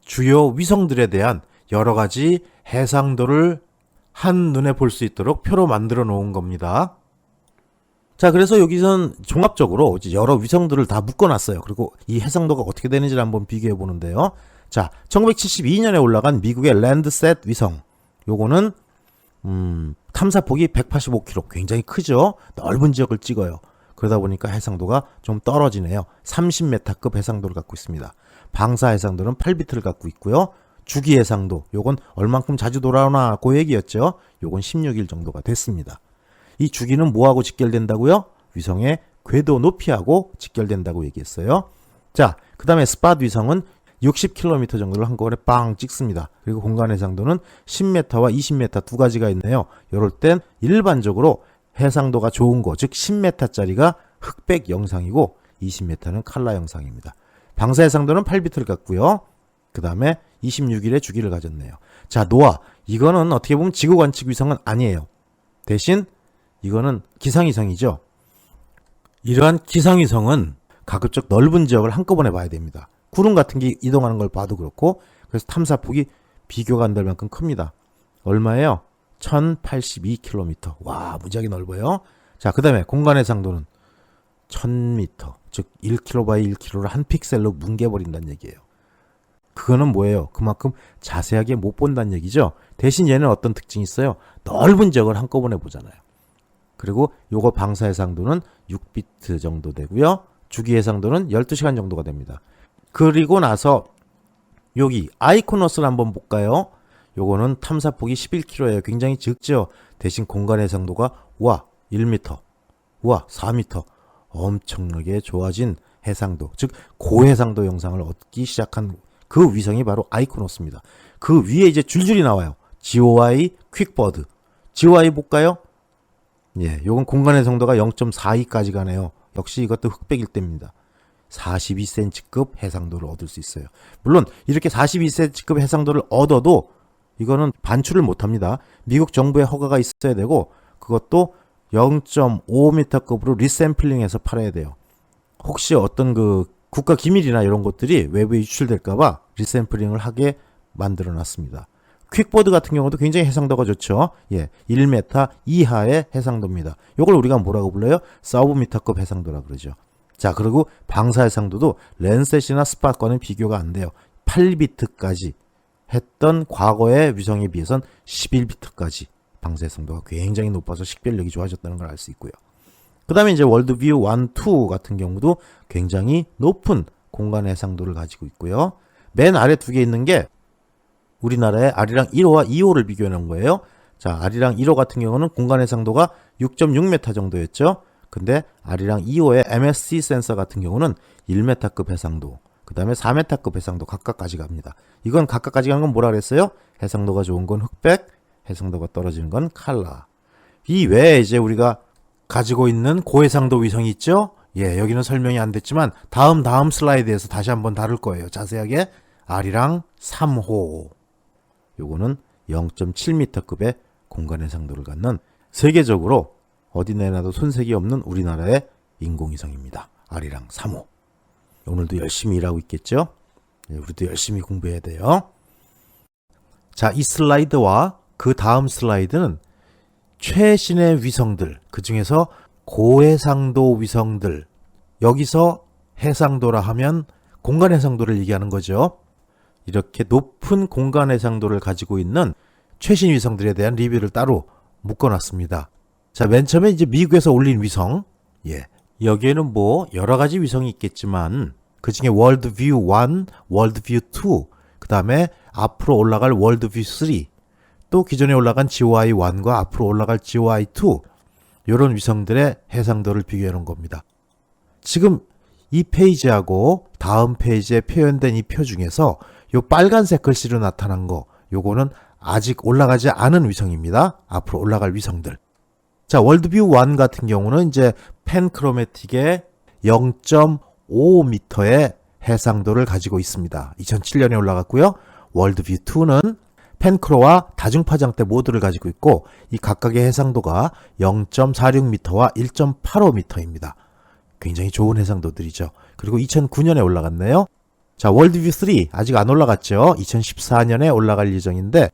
주요 위성들에 대한 여러 가지 해상도를 한눈에 볼 수 있도록 표로 만들어 놓은 겁니다. 자, 그래서 여기선 종합적으로 이제 여러 위성들을 다 묶어놨어요. 그리고 이 해상도가 어떻게 되는지를 한번 비교해 보는데요. 자, 1972년에 올라간 미국의 랜드셋 위성. 요거는 탐사폭이 185km, 굉장히 크죠. 넓은 지역을 찍어요. 그러다 보니까 해상도가 좀 떨어지네요. 30m급 해상도를 갖고 있습니다. 방사 해상도는 8비트를 갖고 있고요. 주기 해상도, 요건 얼만큼 자주 돌아오나 그 얘기였죠. 요건 16일 정도가 됐습니다. 이 주기는 뭐하고 직결된다고요? 위성의 궤도 높이하고 직결된다고 얘기했어요. 자, 그 다음에 스팟 위성은 60km 정도를 한꺼번에 빵 찍습니다. 그리고 공간 해상도는 10m와 20m 두 가지가 있네요. 이럴 땐 일반적으로 해상도가 좋은 거, 즉 10m짜리가 흑백 영상이고 20m는 칼라 영상입니다. 방사 해상도는 8비트를 갖고요. 그 다음에 26일의 주기를 가졌네요. 자, 노아. 이거는 어떻게 보면 지구 관측 위성은 아니에요. 대신 이거는 기상위성이죠. 이러한 기상위성은 가급적 넓은 지역을 한꺼번에 봐야 됩니다. 구름 같은 게 이동하는 걸 봐도 그렇고, 그래서 탐사폭이 비교가 안 될 만큼 큽니다. 얼마예요? 1082km. 와, 무지하게 넓어요. 자, 그 다음에 공간 해상도는 1000m, 즉 1km x 1km를 한 픽셀로 뭉개버린다는 얘기예요. 그거는 뭐예요? 그만큼 자세하게 못 본다는 얘기죠. 대신 얘는 어떤 특징이 있어요? 넓은 지역을 한꺼번에 보잖아요. 그리고 요거 방사 해상도는 6비트 정도 되고요. 주기 해상도는 12시간 정도가 됩니다. 그리고 나서 여기 아이코노스를 한번 볼까요? 요거는 탐사폭이 11km예요. 굉장히 적죠. 대신 공간 해상도가 와 1m, 와 4m, 엄청나게 좋아진 해상도, 즉 고해상도 영상을 얻기 시작한 그 위성이 바로 아이코노스입니다. 그 위에 이제 줄줄이 나와요. GOI, 퀵버드. GOI 볼까요? 예, 요건 공간 해상도가 0.42까지 가네요. 역시 이것도 흑백일 때입니다. 42cm급 해상도를 얻을 수 있어요. 물론 이렇게 42cm급 해상도를 얻어도 이거는 반출을 못합니다. 미국 정부의 허가가 있어야 되고, 그것도 0.5m급으로 리샘플링해서 팔아야 돼요. 혹시 어떤 그 국가 기밀이나 이런 것들이 외부에 유출될까봐 리샘플링을 하게 만들어 놨습니다. 퀵보드 같은 경우도 굉장히 해상도가 좋죠. 예, 1m 이하의 해상도입니다. 이걸 우리가 뭐라고 불러요? 서브미터급 해상도라 그러죠. 자, 그리고 방사 해상도도 랜셋이나 스팟과는 비교가 안 돼요. 8비트까지 했던 과거의 위성에 비해선 11비트까지 방사 해상도가 굉장히 높아서 식별력이 좋아졌다는 걸 알 수 있고요. 그 다음에 이제 월드뷰 1, 2 같은 경우도 굉장히 높은 공간 해상도를 가지고 있고요. 맨 아래 두 개 있는 게 우리나라의 아리랑 1호와 2호를 비교해 놓은 거예요. 자, 아리랑 1호 같은 경우는 공간 해상도가 6.6m 정도였죠. 근데 아리랑 2호의 MSC 센서 같은 경우는 1m급 해상도, 그 다음에 4m급 해상도 각각까지 갑니다. 이건 각각까지 가는 건 뭐라 그랬어요? 해상도가 좋은 건 흑백, 해상도가 떨어지는 건 칼라. 이 외에 이제 우리가 가지고 있는 고해상도 위성이 있죠? 예, 여기는 설명이 안 됐지만 다음 슬라이드에서 다시 한번 다룰 거예요. 자세하게. 아리랑 3호. 요거는 0.7m급의 공간 해상도를 갖는 세계적으로 어디 내놔도 손색이 없는 우리나라의 인공위성입니다. 아리랑 3호. 오늘도 열심히 일하고 있겠죠? 네, 우리도 열심히 공부해야 돼요. 자, 이 슬라이드와 그 다음 슬라이드는 최신의 위성들, 그 중에서 고해상도 위성들, 여기서 해상도라 하면 공간 해상도를 얘기하는 거죠. 이렇게 높은 공간 해상도를 가지고 있는 최신 위성들에 대한 리뷰를 따로 묶어놨습니다. 자, 맨 처음에 이제 미국에서 올린 위성. 예. 여기에는 뭐 여러 가지 위성이 있겠지만 그 중에 월드뷰 1, 월드뷰 2, 그 다음에 앞으로 올라갈 월드뷰 3, 또 기존에 올라간 GOI 1과 앞으로 올라갈 GOI 2, 이런 위성들의 해상도를 비교해 놓은 겁니다. 지금 이 페이지하고 다음 페이지에 표현된 이 표 중에서 요 빨간색 글씨로 나타난 거, 요거는 아직 올라가지 않은 위성입니다. 앞으로 올라갈 위성들. 자, 월드뷰 1 같은 경우는 이제 펜크로매틱의 0.5m의 해상도를 가지고 있습니다. 2007년에 올라갔고요. 월드뷰 2는 펜크로와 다중파장대 모두를 가지고 있고, 이 각각의 해상도가 0.46m와 1.85m입니다. 굉장히 좋은 해상도들이죠. 그리고 2009년에 올라갔네요. 자, 월드뷰 3 아직 안 올라갔죠. 2014년에 올라갈 예정인데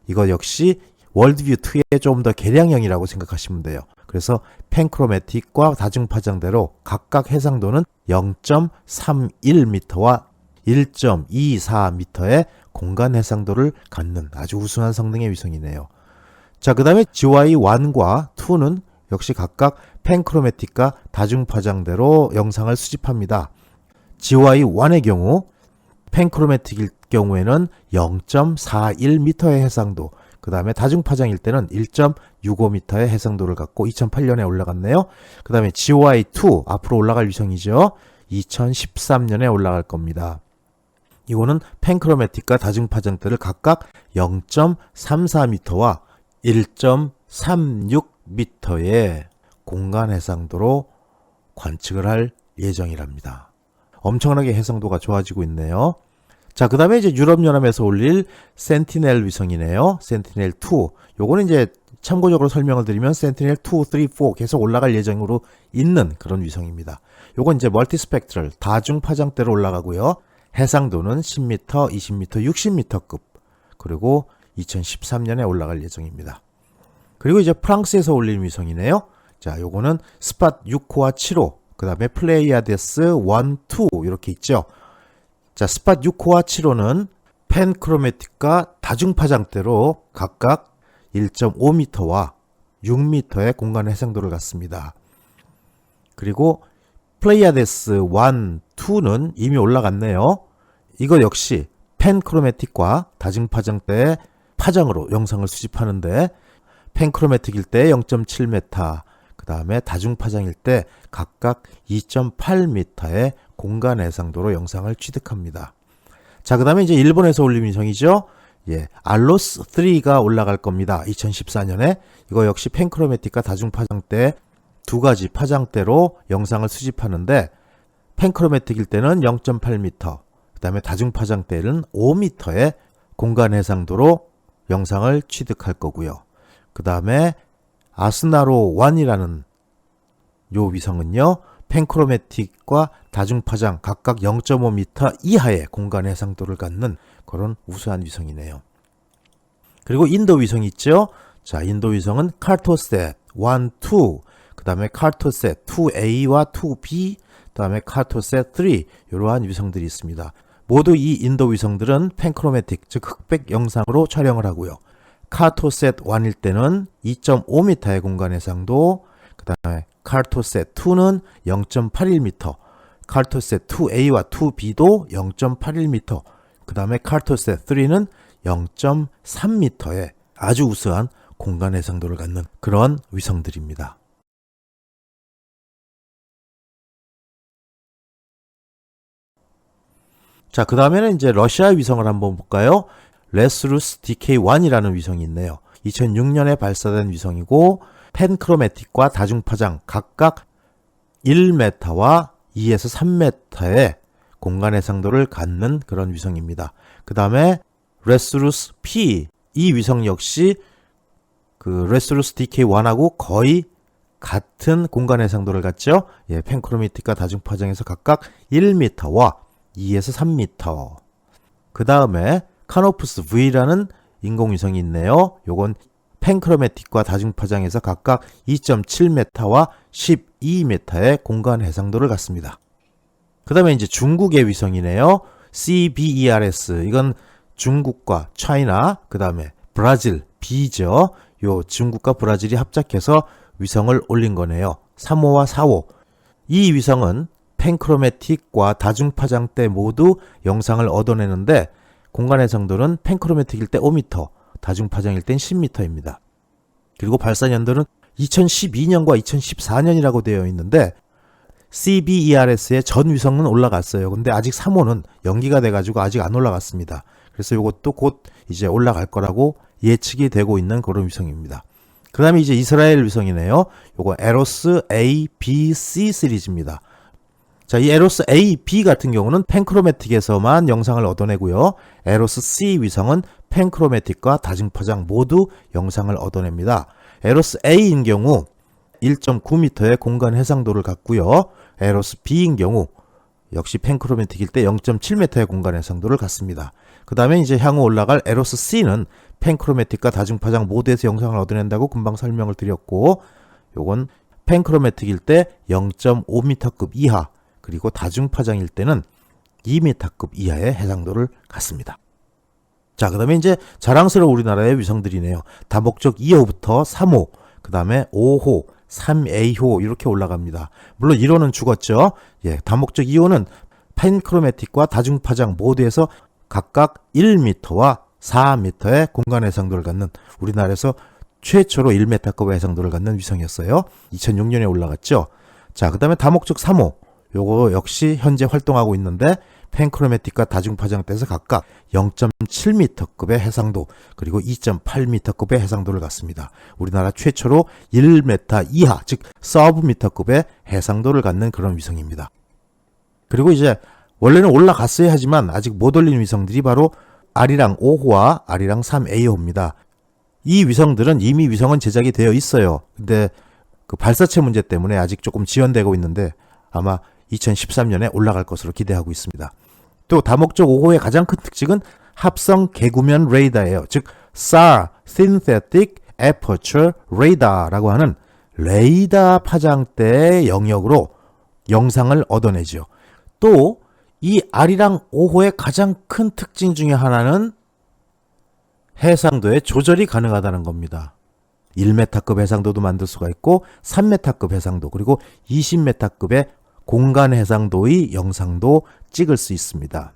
이거 역시 월드뷰 2의 좀 더 개량형이라고 생각하시면 돼요. 그래서 펜크로매틱과 다중파장대로 각각 해상도는 0.31m와 1.24m의 공간 해상도를 갖는 아주 우수한 성능의 위성이네요. 자, 그 다음에 GY1과 2는 역시 각각 펜크로매틱과 다중파장대로 영상을 수집합니다. GY1의 경우 펜크로매틱일 경우에는 0.41m의 해상도, 그 다음에 다중파장일 때는 1.65m의 해상도를 갖고 2008년에 올라갔네요. 그 다음에 GY2 앞으로 올라갈 위성이죠. 2013년에 올라갈 겁니다. 이거는 펜크로매틱과 다중파장대를 각각 0.34m와 1.36m의 공간 해상도로 관측을 할 예정이랍니다. 엄청나게 해상도가 좋아지고 있네요. 자, 그 다음에 이제 유럽연합에서 올릴 센티넬 위성이네요. 센티넬2. 요거는 이제 참고적으로 설명을 드리면 센티넬 2, 3, 4 계속 올라갈 예정으로 있는 그런 위성입니다. 요건 이제 멀티스펙트럴 다중파장대로 올라가고요. 해상도는 10m, 20m, 60m급. 그리고 2013년에 올라갈 예정입니다. 그리고 이제 프랑스에서 올린 위성이네요. 자, 요거는 스팟 6호와 7호, 그 다음에 플레이아데스 1, 2 이렇게 있죠. 자, 스팟 6호와 7호는 펜크로매틱과 다중파장대로 각각 1.5m와 6m의 공간 해상도를 갖습니다. 그리고 플레이아데스 1, 2는 이미 올라갔네요. 이거 역시 펜크로매틱과 다중파장대의 파장으로 영상을 수집하는데 펜크로매틱일 때 0.7m, 그 다음에 다중파장일 때 각각 2.8m의 공간 해상도로 영상을 취득합니다. 자, 그 다음에 이제 일본에서 올린 위성이죠. 예, 알로스 3가 올라갈 겁니다. 2014년에. 이거 역시 펜크로매틱과 다중파장대 두 가지 파장대로 영상을 수집하는데 펜크로매틱일 때는 0.8m, 그 다음에 다중파장대는 5m의 공간 해상도로 영상을 취득할 거고요. 그 다음에 아스나로 1이라는 요 위성은요, 펜크로매틱과 다중파장 각각 0.5m 이하의 공간 해상도를 갖는 그런 우수한 위성이네요. 그리고 인도 위성이 있죠. 자, 인도 위성은 카르토셋 1, 2, 그 다음에 카르토셋 2A와 2B, 그 다음에 카르토셋 3 이러한 위성들이 있습니다. 모두 이 인도 위성들은 펜크로매틱, 즉 흑백 영상으로 촬영을 하고요. 카르토셋 1일 때는 2.5m의 공간 해상도, 그 다음에 카르토셋 2는 0.81m, 카르토셋 2A와 2B도 0.81m, 그 다음에 카르토셋 3는 0.3m의 아주 우수한 공간 해상도를 갖는 그런 위성들입니다. 자, 그 다음에는 이제 러시아 위성을 한번 볼까요? 레스루스 DK1이라는 위성이 있네요. 2006년에 발사된 위성이고 펜크로매틱과 다중파장 각각 1m와 2에서 3m의 공간 해상도를 갖는 그런 위성입니다. 그 다음에 레스루스 P, 이 위성 역시 그 레스루스 DK1하고 거의 같은 공간 해상도를 갖죠. 예, 펜크로매틱과 다중파장에서 각각 1m와 2에서 3m. 그 다음에 카노프스 V라는 인공위성이 있네요. 요건 펜크로매틱과 다중파장에서 각각 2.7m와 12m의 공간 해상도를 갖습니다. 그 다음에 이제 중국의 위성이네요. CBERS. 이건 중국과 차이나, 그 다음에 브라질, B죠. 요 중국과 브라질이 합작해서 위성을 올린 거네요. 3호와 4호. 이 위성은 펜크로매틱과 다중파장 때 모두 영상을 얻어내는데 공간 해상도는 펜크로매틱일 때 5m, 다중파장일 땐 10m입니다. 그리고 발사 연도는 2012년과 2014년이라고 되어 있는데 CBERS의 전 위성은 올라갔어요. 근데 아직 3호는 연기가 돼가지고 아직 안 올라갔습니다. 그래서 이것도 곧 이제 올라갈 거라고 예측이 되고 있는 그런 위성입니다. 그 다음에 이제 이스라엘 위성이네요. 요거 에로스 A, B, C 시리즈입니다. 자, 이 에로스 A, B 같은 경우는 펜크로매틱에서만 영상을 얻어내고요. 에로스 C 위성은 펜크로매틱과 다중파장 모두 영상을 얻어냅니다. 에로스 A인 경우 1.9m의 공간 해상도를 갖고요. 에로스 B인 경우 역시 팬크로매틱일 때 0.7m의 공간 해상도를 갖습니다. 그 다음에 이제 향후 올라갈 에로스 C는 팬크로매틱과 다중파장 모두에서 영상을 얻어낸다고 금방 설명을 드렸고, 요건 팬크로매틱일 때 0.5m급 이하, 그리고 다중파장일 때는 2m급 이하의 해상도를 갖습니다. 자, 그 다음에 이제 자랑스러운 우리나라의 위성들이네요. 다목적 2호부터 3호, 그 다음에 5호, 3A호 이렇게 올라갑니다. 물론 1호는 죽었죠. 예, 다목적 2호는 팬크로매틱과 다중파장 모두에서 각각 1m와 4m의 공간 해상도를 갖는, 우리나라에서 최초로 1m급의 해상도를 갖는 위성이었어요. 2006년에 올라갔죠. 자, 그 다음에 다목적 3호, 요거 역시 현재 활동하고 있는데 팬크로매틱과 다중파장 때에서 각각 0.7m급의 해상도, 그리고 2.8m급의 해상도를 갖습니다. 우리나라 최초로 1m 이하, 즉 서브미터급의 해상도를 갖는 그런 위성입니다. 그리고 이제 원래는 올라갔어야 하지만 아직 못 올린 위성들이 바로 아리랑 5호와 아리랑 3A호입니다. 이 위성들은 이미 위성은 제작이 되어 있어요. 근데 그 발사체 문제 때문에 아직 조금 지연되고 있는데 아마 2013년에 올라갈 것으로 기대하고 있습니다. 또 다목적 5호의 가장 큰 특징은 합성 개구면 레이더예요. 즉 SAR, Synthetic Aperture Radar라고 하는 레이더 파장대의 영역으로 영상을 얻어내죠. 또 이 아리랑 5호의 가장 큰 특징 중에 하나는 해상도의 조절이 가능하다는 겁니다. 1m급 해상도도 만들 수가 있고 3m급 해상도, 그리고 20m급의 공간 해상도의 영상도 찍을 수 있습니다.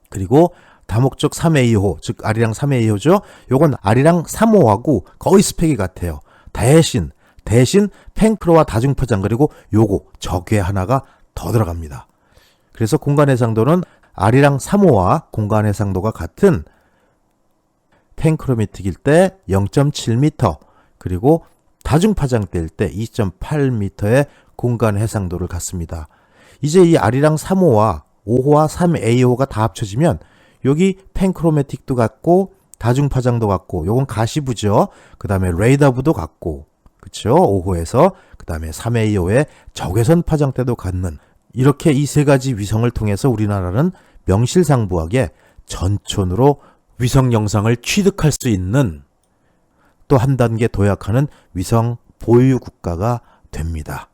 그리고 다목적 3A호, 즉 아리랑 3A호죠. 요건 아리랑 3호하고 거의 스펙이 같아요. 대신 팬크로와 다중파장, 그리고 요거 저게 하나가 더 들어갑니다. 그래서 공간 해상도는 아리랑 3호와 공간 해상도가 같은 팬크로매틱일 때 0.7m, 그리고 다중파장 때일 때 2.8m의 공간 해상도를 갖습니다. 이제 이 아리랑 3호와 5호와 3A호가 다 합쳐지면 여기 팬크로매틱도 같고 다중파장도 같고, 요건 가시부죠. 그 다음에 레이더부도 같고, 그쵸? 5호에서 그 다음에 3A호의 적외선 파장대도 갖는, 이렇게 이 세 가지 위성을 통해서 우리나라는 명실상부하게 전촌으로 위성 영상을 취득할 수 있는, 또 한 단계 도약하는 위성 보유 국가가 됩니다.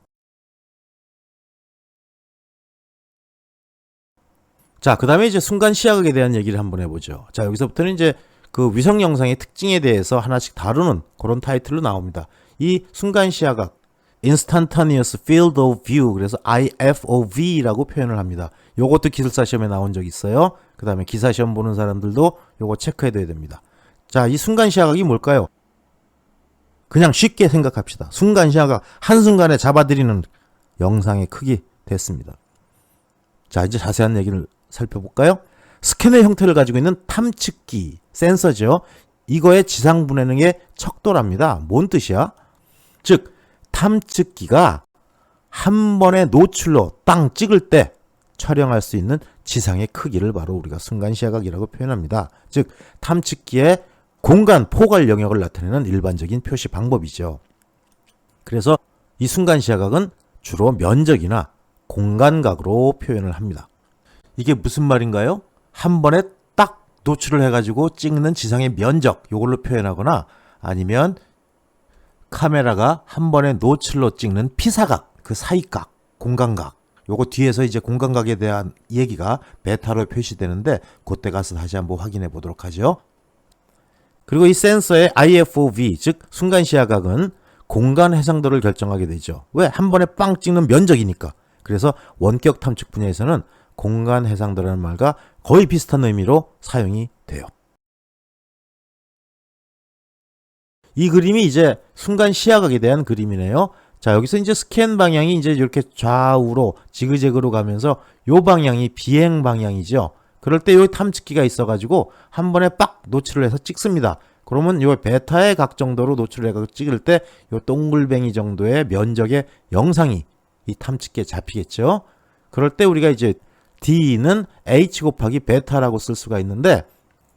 자, 그 다음에 이제 순간 시야각에 대한 얘기를 한번 해보죠. 자, 여기서부터는 이제 그 위성 영상의 특징에 대해서 하나씩 다루는 그런 타이틀로 나옵니다. 이 순간 시야각, Instantaneous Field of View, 그래서 IFOV라고 표현을 합니다. 요것도 기술사 시험에 나온 적 있어요. 그 다음에 기사 시험 보는 사람들도 요거 체크해둬야 됩니다. 자, 이 순간 시야각이 뭘까요? 그냥 쉽게 생각합시다. 순간 시야각, 한순간에 잡아들이는 영상의 크기 됐습니다. 자, 이제 자세한 얘기를 살펴볼까요? 스캐너 형태를 가지고 있는 탐측기, 센서죠. 이거의 지상 분해능의 척도랍니다. 뭔 뜻이야? 즉, 탐측기가 한 번의 노출로 땅 찍을 때 촬영할 수 있는 지상의 크기를 바로 우리가 순간시야각이라고 표현합니다. 즉, 탐측기의 공간 포괄 영역을 나타내는 일반적인 표시 방법이죠. 그래서 이 순간시야각은 주로 면적이나 공간각으로 표현을 합니다. 이게 무슨 말인가요? 한 번에 딱 노출을 해가지고 찍는 지상의 면적, 이걸로 표현하거나, 아니면 카메라가 한 번에 노출로 찍는 피사각, 그 사이각, 공간각, 요거 뒤에서 이제 공간각에 대한 얘기가 베타로 표시되는데 그때 가서 다시 한번 확인해 보도록 하죠. 그리고 이 센서의 IFOV, 즉 순간시야각은 공간 해상도를 결정하게 되죠. 왜? 한 번에 빵 찍는 면적이니까. 그래서 원격 탐측 분야에서는 공간 해상도라는 말과 거의 비슷한 의미로 사용이 돼요. 이 그림이 이제 순간 시야각에 대한 그림이네요. 자, 여기서 이제 스캔 방향이 이제 이렇게 좌우로 지그재그로 가면서 요 방향이 비행 방향이죠. 그럴 때 요 탐측기가 있어가지고 한 번에 빡 노출을 해서 찍습니다. 그러면 요 베타의 각 정도로 노출을 해서 찍을 때 요 동글뱅이 정도의 면적의 영상이 이 탐측기에 잡히겠죠. 그럴 때 우리가 이제 D는 H 곱하기 베타라고 쓸 수가 있는데,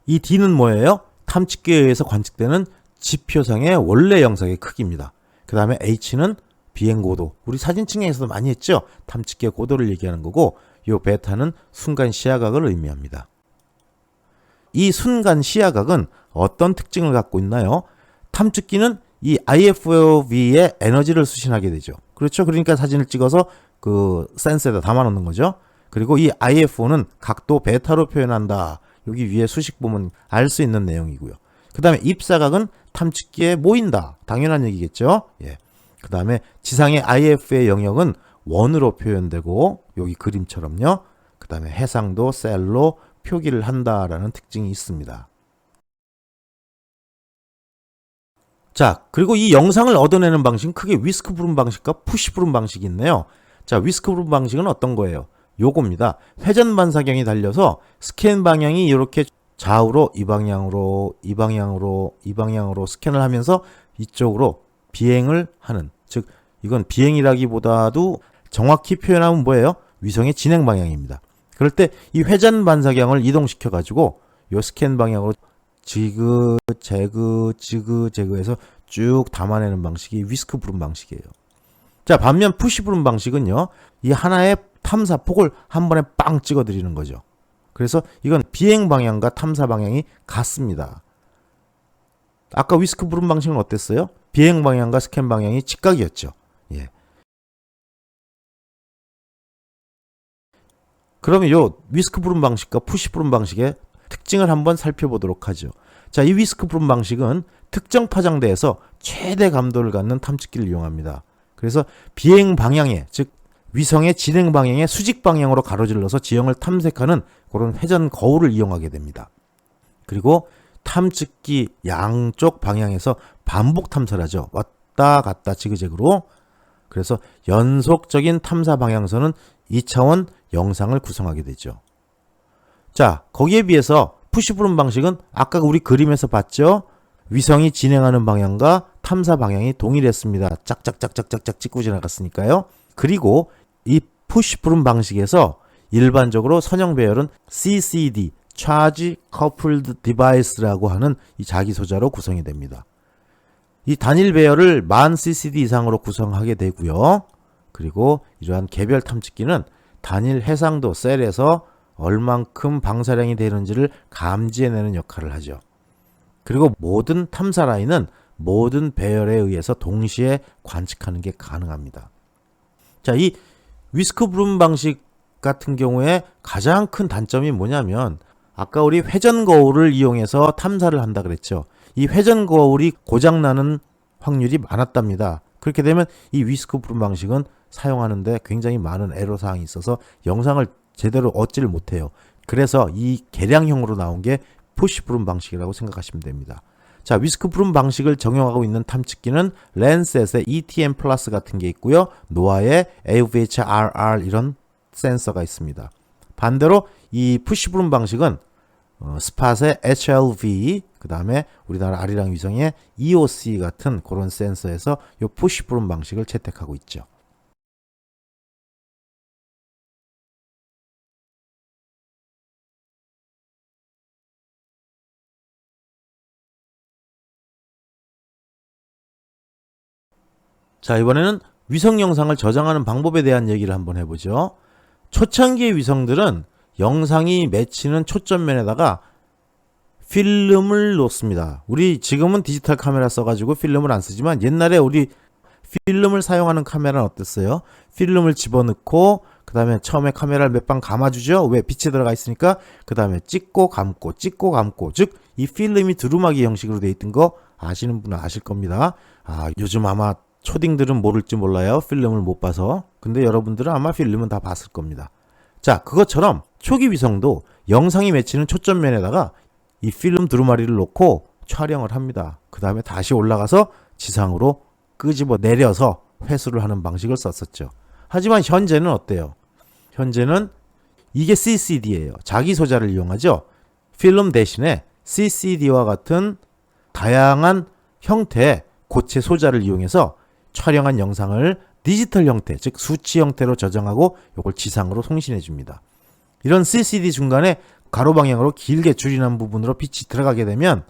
이 D는 뭐예요? 탐측기에 의해서 관측되는 지표상의 원래 영상의 크기입니다. 그 다음에 H는 비행고도, 우리 사진 측량에서도 많이 했죠. 탐측기의 고도를 얘기하는 거고, 요 베타는 순간 시야각을 의미합니다. 이 순간 시야각은 어떤 특징을 갖고 있나요? 탐측기는 이 IFOV의 에너지를 수신하게 되죠. 그렇죠? 그러니까 사진을 찍어서 그 센서에다 담아 놓는 거죠. 그리고 이 IFO는 각도 베타로 표현한다. 여기 위에 수식 보면 알 수 있는 내용이고요. 그 다음에 입사각은 탐측기에 모인다. 당연한 얘기겠죠. 예. 그 다음에 지상의 IF의 영역은 원으로 표현되고 여기 그림처럼요. 그 다음에 해상도 셀로 표기를 한다라는 특징이 있습니다. 자, 그리고 이 영상을 얻어내는 방식은 크게 위스크 브룸 방식과 푸시 브룸 방식이 있네요. 자, 위스크 브룸 방식은 어떤 거예요? 요겁니다. 회전 반사경이 달려서 스캔 방향이 이렇게 좌우로 이 방향으로 스캔을 하면서 이쪽으로 비행을 하는, 즉 이건 비행이라기보다도 정확히 표현하면 뭐예요? 위성의 진행 방향입니다. 그럴 때 이 회전 반사경을 이동시켜 가지고 요 스캔 방향으로 지그재그해서 쭉 담아내는 방식이 위스크 브룸 방식이에요. 자, 반면 푸시 브룸 방식은요, 이 하나의 탐사폭을 한 번에 빵 찍어 드리는 거죠. 그래서 이건 비행 방향과 탐사 방향이 같습니다. 아까 위스크 브룸 방식은 어땠어요? 비행 방향과 스캔 방향이 직각이었죠. 예. 그러면 요 위스크 브룸 방식과 푸시 브룸 방식의 특징을 한번 살펴보도록 하죠. 자, 이 위스크 브룸 방식은 특정 파장대에서 최대 감도를 갖는 탐측기를 이용합니다. 그래서 비행 방향에, 즉 위성의 진행 방향의 수직 방향으로 가로질러서 지형을 탐색하는 그런 회전 거울을 이용하게 됩니다. 그리고 탐측기 양쪽 방향에서 반복 탐사를 하죠. 왔다 갔다 지그재그로. 그래서 연속적인 탐사 방향선은 2차원 영상을 구성하게 되죠. 자, 거기에 비해서 푸시 브룸 방식은 아까 우리 그림에서 봤죠? 위성이 진행하는 방향과 탐사 방향이 동일했습니다. 짝짝짝짝짝짝 찍고 지나갔으니까요. 그리고 이 푸시 브룸 방식에서 일반적으로 선형 배열은 CCD, Charge Coupled Device라고 하는 이 자기소자로 구성이 됩니다. 이 단일 배열을 10,000 CCD 이상으로 구성하게 되고요. 그리고 이러한 개별 탐측기는 단일 해상도 셀에서 얼만큼 방사량이 되는지를 감지해내는 역할을 하죠. 그리고 모든 탐사 라인은 모든 배열에 의해서 동시에 관측하는 게 가능합니다. 자, 이 위스크 브룸 방식 같은 경우에 가장 큰 단점이 뭐냐면 아까 우리 회전 거울을 이용해서 탐사를 한다 그랬죠. 이 회전 거울이 고장나는 확률이 많았답니다. 그렇게 되면 이 위스크 브룸 방식은 사용하는데 굉장히 많은 애로사항이 있어서 영상을 제대로 얻지를 못해요. 그래서 이 개량형으로 나온 게 푸시 브룸 방식이라고 생각하시면 됩니다. 자, 위스크 브룸 방식을 적용하고 있는 탐측기는 랜셋의 ETM 플러스 같은 게 있고요. 노아의 AVHRR 이런 센서가 있습니다. 반대로 이 푸시 브룸 방식은 스팟의 HLV, 그 다음에 우리나라 아리랑 위성의 EOC 같은 그런 센서에서 이 푸시 브룸 방식을 채택하고 있죠. 자, 이번에는 위성 영상을 저장하는 방법에 대한 얘기를 한번 해보죠. 초창기의 위성들은 영상이 맺히는 초점면에다가 필름을 놓습니다. 우리 지금은 디지털 카메라 써가지고 필름을 안 쓰지만 옛날에 우리 필름을 사용하는 카메라는 어땠어요? 필름을 집어넣고 그 다음에 처음에 카메라를 몇 방 감아주죠. 왜? 빛이 들어가 있으니까. 그 다음에 찍고 감고 찍고 감고, 즉 이 필름이 두루마기 형식으로 돼 있던 거 아시는 분은 아실 겁니다. 요즘 아마 초딩들은 모를지 몰라요. 필름을 못 봐서. 근데 여러분들은 아마 필름은 다 봤을 겁니다. 자, 그것처럼 초기 위성도 영상이 맺히는 초점면에다가 이 필름 두루마리를 놓고 촬영을 합니다. 그 다음에 다시 올라가서 지상으로 끄집어 내려서 회수를 하는 방식을 썼었죠. 하지만 현재는 어때요? 현재는 이게 CCD예요. 자기소자를 이용하죠. 필름 대신에 CCD와 같은 다양한 형태의 고체 소자를 이용해서 촬영한 영상을 디지털 형태, 즉 수치 형태로 저장하고 이걸 지상으로 송신해 줍니다. 이런 CCD 중간에 가로 방향으로 길게 줄이는 부분으로 빛이 들어가게 되면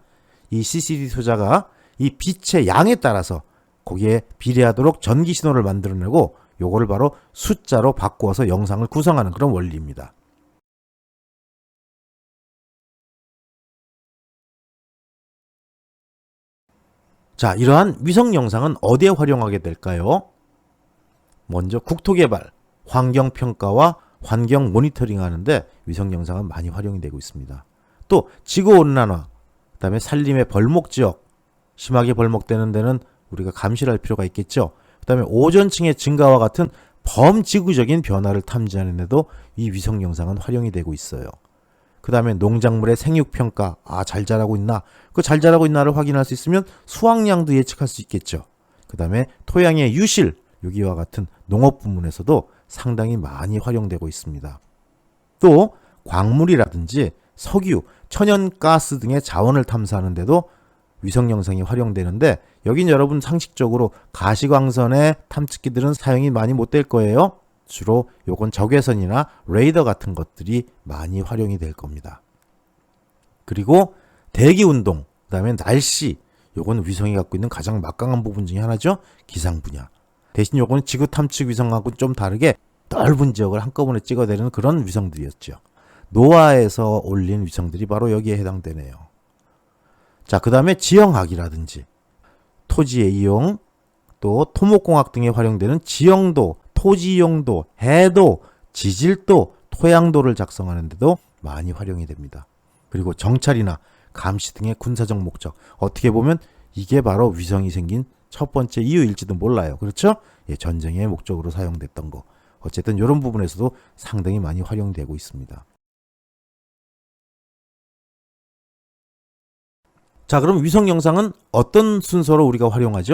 이 CCD 소자가 이 빛의 양에 따라서 거기에 비례하도록 전기 신호를 만들어내고 요거를 바로 숫자로 바꾸어서 영상을 구성하는 그런 원리입니다. 자, 이러한 위성 영상은 어디에 활용하게 될까요? 먼저 국토개발, 환경평가와 환경 모니터링 하는데 위성 영상은 많이 활용이 되고 있습니다. 또 지구온난화, 그 다음에 산림의 벌목지역, 심하게 벌목되는 데는 우리가 감시를 할 필요가 있겠죠. 그 다음에 오존층의 증가와 같은 범지구적인 변화를 탐지하는 데도 이 위성 영상은 활용이 되고 있어요. 그 다음에 농작물의 생육평가, 잘 자라고 있나? 그 잘 자라고 있나를 확인할 수 있으면 수확량도 예측할 수 있겠죠. 그 다음에 토양의 유실, 여기와 같은 농업 부문에서도 상당히 많이 활용되고 있습니다. 또 광물이라든지 석유, 천연가스 등의 자원을 탐사하는 데도 위성 영상이 활용되는데 여긴 여러분 상식적으로 가시광선의 탐측기들은 사용이 많이 못 될 거예요. 주로 요건 적외선이나 레이더 같은 것들이 많이 활용이 될 겁니다. 그리고 대기운동, 그 다음에 날씨, 요건 위성이 갖고 있는 가장 막강한 부분 중에 하나죠. 기상 분야. 대신 요거는 지구 탐측 위성하고는 좀 다르게 넓은 지역을 한꺼번에 찍어내리는 그런 위성들이었죠. 노아에서 올린 위성들이 바로 여기에 해당되네요. 자, 그 다음에 지형학이라든지 토지의 이용, 또 토목공학 등에 활용되는 지형도, 토지용도, 해도, 지질도, 토양도를 작성하는 데도 많이 활용이 됩니다. 그리고 정찰이나 감시 등의 군사적 목적, 어떻게 보면 이게 바로 위성이 생긴 첫 번째 이유일지도 몰라요. 그렇죠? 예, 전쟁의 목적으로 사용됐던 거. 어쨌든 이런 부분에서도 상당히 많이 활용되고 있습니다. 자, 그럼 위성 영상은 어떤 순서로 우리가 활용하죠?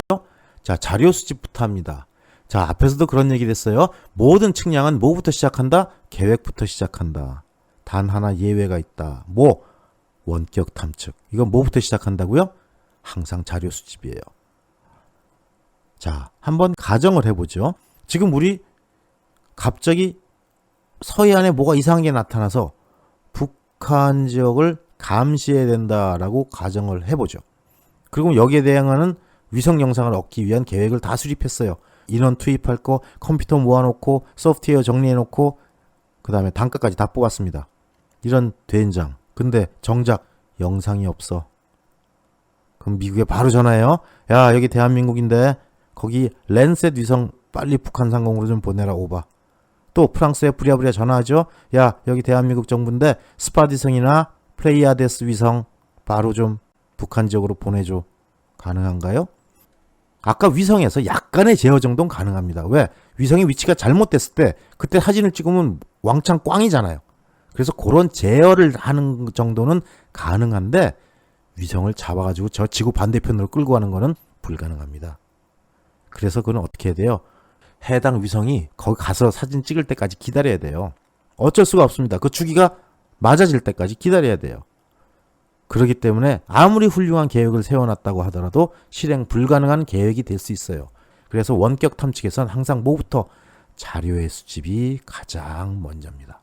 자, 자료 수집부터 합니다. 자, 앞에서도 그런 얘기를 했어요. 모든 측량은 뭐부터 시작한다? 계획부터 시작한다. 단 하나 예외가 있다. 뭐? 원격 탐측. 이건 뭐부터 시작한다고요? 항상 자료 수집이에요. 자, 한번 가정을 해보죠. 지금 우리 갑자기 서해안에 뭐가 이상한 게 나타나서 북한 지역을 감시해야 된다라고 가정을 해보죠. 그리고 여기에 대응하는 위성 영상을 얻기 위한 계획을 다 수립했어요. 인원 투입할 거, 컴퓨터 모아놓고, 소프트웨어 정리해놓고, 그 다음에 단가까지 다 뽑았습니다. 이런 된장. 근데 정작 영상이 없어. 그럼 미국에 바로 전화해요. 야, 여기 대한민국인데 거기 랜셋 위성 빨리 북한 상공으로 좀 보내라, 오바. 또 프랑스에 부랴부랴 전화하죠. 야, 여기 대한민국 정부인데 스파디성이나 플레이아데스 위성 바로 좀 북한 지역으로 보내줘. 가능한가요? 아까 위성에서 약간의 제어 정도는 가능합니다. 왜? 위성의 위치가 잘못됐을 때 그때 사진을 찍으면 왕창 꽝이잖아요. 그래서 그런 제어를 하는 정도는 가능한데 위성을 잡아가지고 저 지구 반대편으로 끌고 가는 거는 불가능합니다. 그래서 그건 어떻게 해야 돼요? 해당 위성이 거기 가서 사진 찍을 때까지 기다려야 돼요. 어쩔 수가 없습니다. 그 주기가 맞아질 때까지 기다려야 돼요. 그렇기 때문에 아무리 훌륭한 계획을 세워놨다고 하더라도 실행 불가능한 계획이 될 수 있어요. 그래서 원격 탐측에서는 항상 뭐부터? 자료의 수집이 가장 먼저입니다.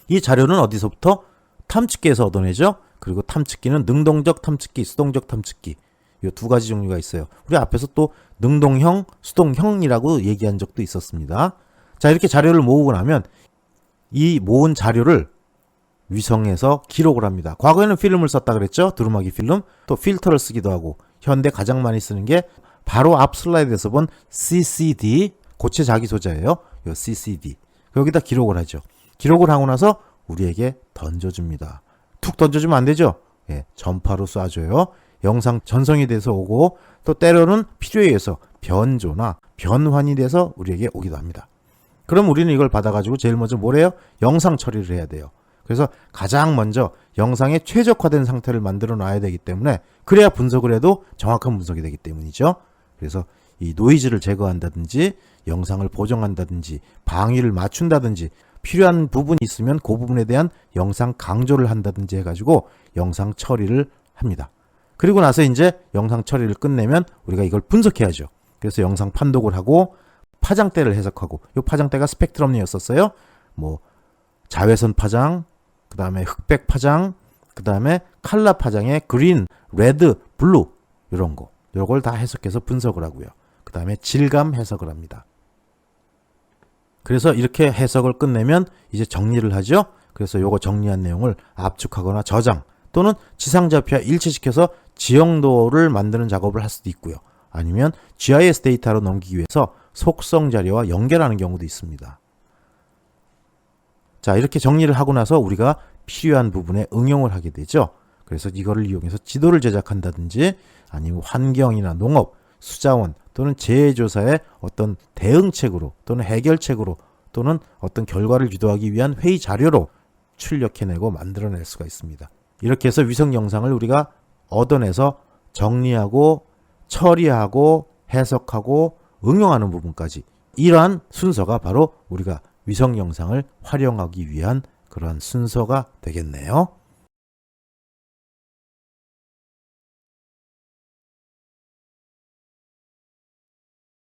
이 자료는 어디서부터? 탐측기에서 얻어내죠. 그리고 탐측기는 능동적 탐측기, 수동적 탐측기. 이 두 가지 종류가 있어요. 우리 앞에서 또 능동형, 수동형이라고 얘기한 적도 있었습니다. 자, 이렇게 자료를 모으고 나면 이 모은 자료를 위성에서 기록을 합니다. 과거에는 필름을 썼다 그랬죠. 두루마기 필름. 또 필터를 쓰기도 하고 현대 가장 많이 쓰는 게 바로 앞 슬라이드에서 본 CCD, 고체 자기소자예요. 이 CCD. 여기다 기록을 하죠. 기록을 하고 나서 우리에게 던져줍니다. 툭 던져주면 안 되죠. 예, 전파로 쏴줘요. 영상 전송이 돼서 오고 또 때로는 필요에 의해서 변조나 변환이 돼서 우리에게 오기도 합니다. 그럼 우리는 이걸 받아가지고 제일 먼저 뭘 해요? 영상 처리를 해야 돼요. 그래서 가장 먼저 영상의 최적화된 상태를 만들어 놔야 되기 때문에 그래야 분석을 해도 정확한 분석이 되기 때문이죠. 그래서 이 노이즈를 제거한다든지 영상을 보정한다든지 방위를 맞춘다든지 필요한 부분이 있으면 그 부분에 대한 영상 강조를 한다든지 해가지고 영상 처리를 합니다. 그리고 나서 이제 영상 처리를 끝내면 우리가 이걸 분석해야죠. 그래서 영상 판독을 하고 파장대를 해석하고 이 파장대가 스펙트럼이었었어요. 뭐 자외선 파장, 그 다음에 흑백 파장, 그 다음에 칼라 파장의 그린, 레드, 블루 이런 거. 이걸 다 해석해서 분석을 하고요. 그 다음에 질감 해석을 합니다. 그래서 이렇게 해석을 끝내면 이제 정리를 하죠. 그래서 요거 정리한 내용을 압축하거나 저장 또는 지상자표와 일치시켜서 지형도를 만드는 작업을 할 수도 있고요. 아니면 GIS 데이터로 넘기기 위해서 속성 자료와 연결하는 경우도 있습니다. 자, 이렇게 정리를 하고 나서 우리가 필요한 부분에 응용을 하게 되죠. 그래서 이거를 이용해서 지도를 제작한다든지 아니면 환경이나 농업, 수자원 또는 재해조사의 어떤 대응책으로 또는 해결책으로 또는 어떤 결과를 유도하기 위한 회의 자료로 출력해내고 만들어낼 수가 있습니다. 이렇게 해서 위성 영상을 우리가 얻어내서 정리하고 처리하고 해석하고 응용하는 부분까지 이러한 순서가 바로 우리가 위성 영상을 활용하기 위한 그러한 순서가 되겠네요.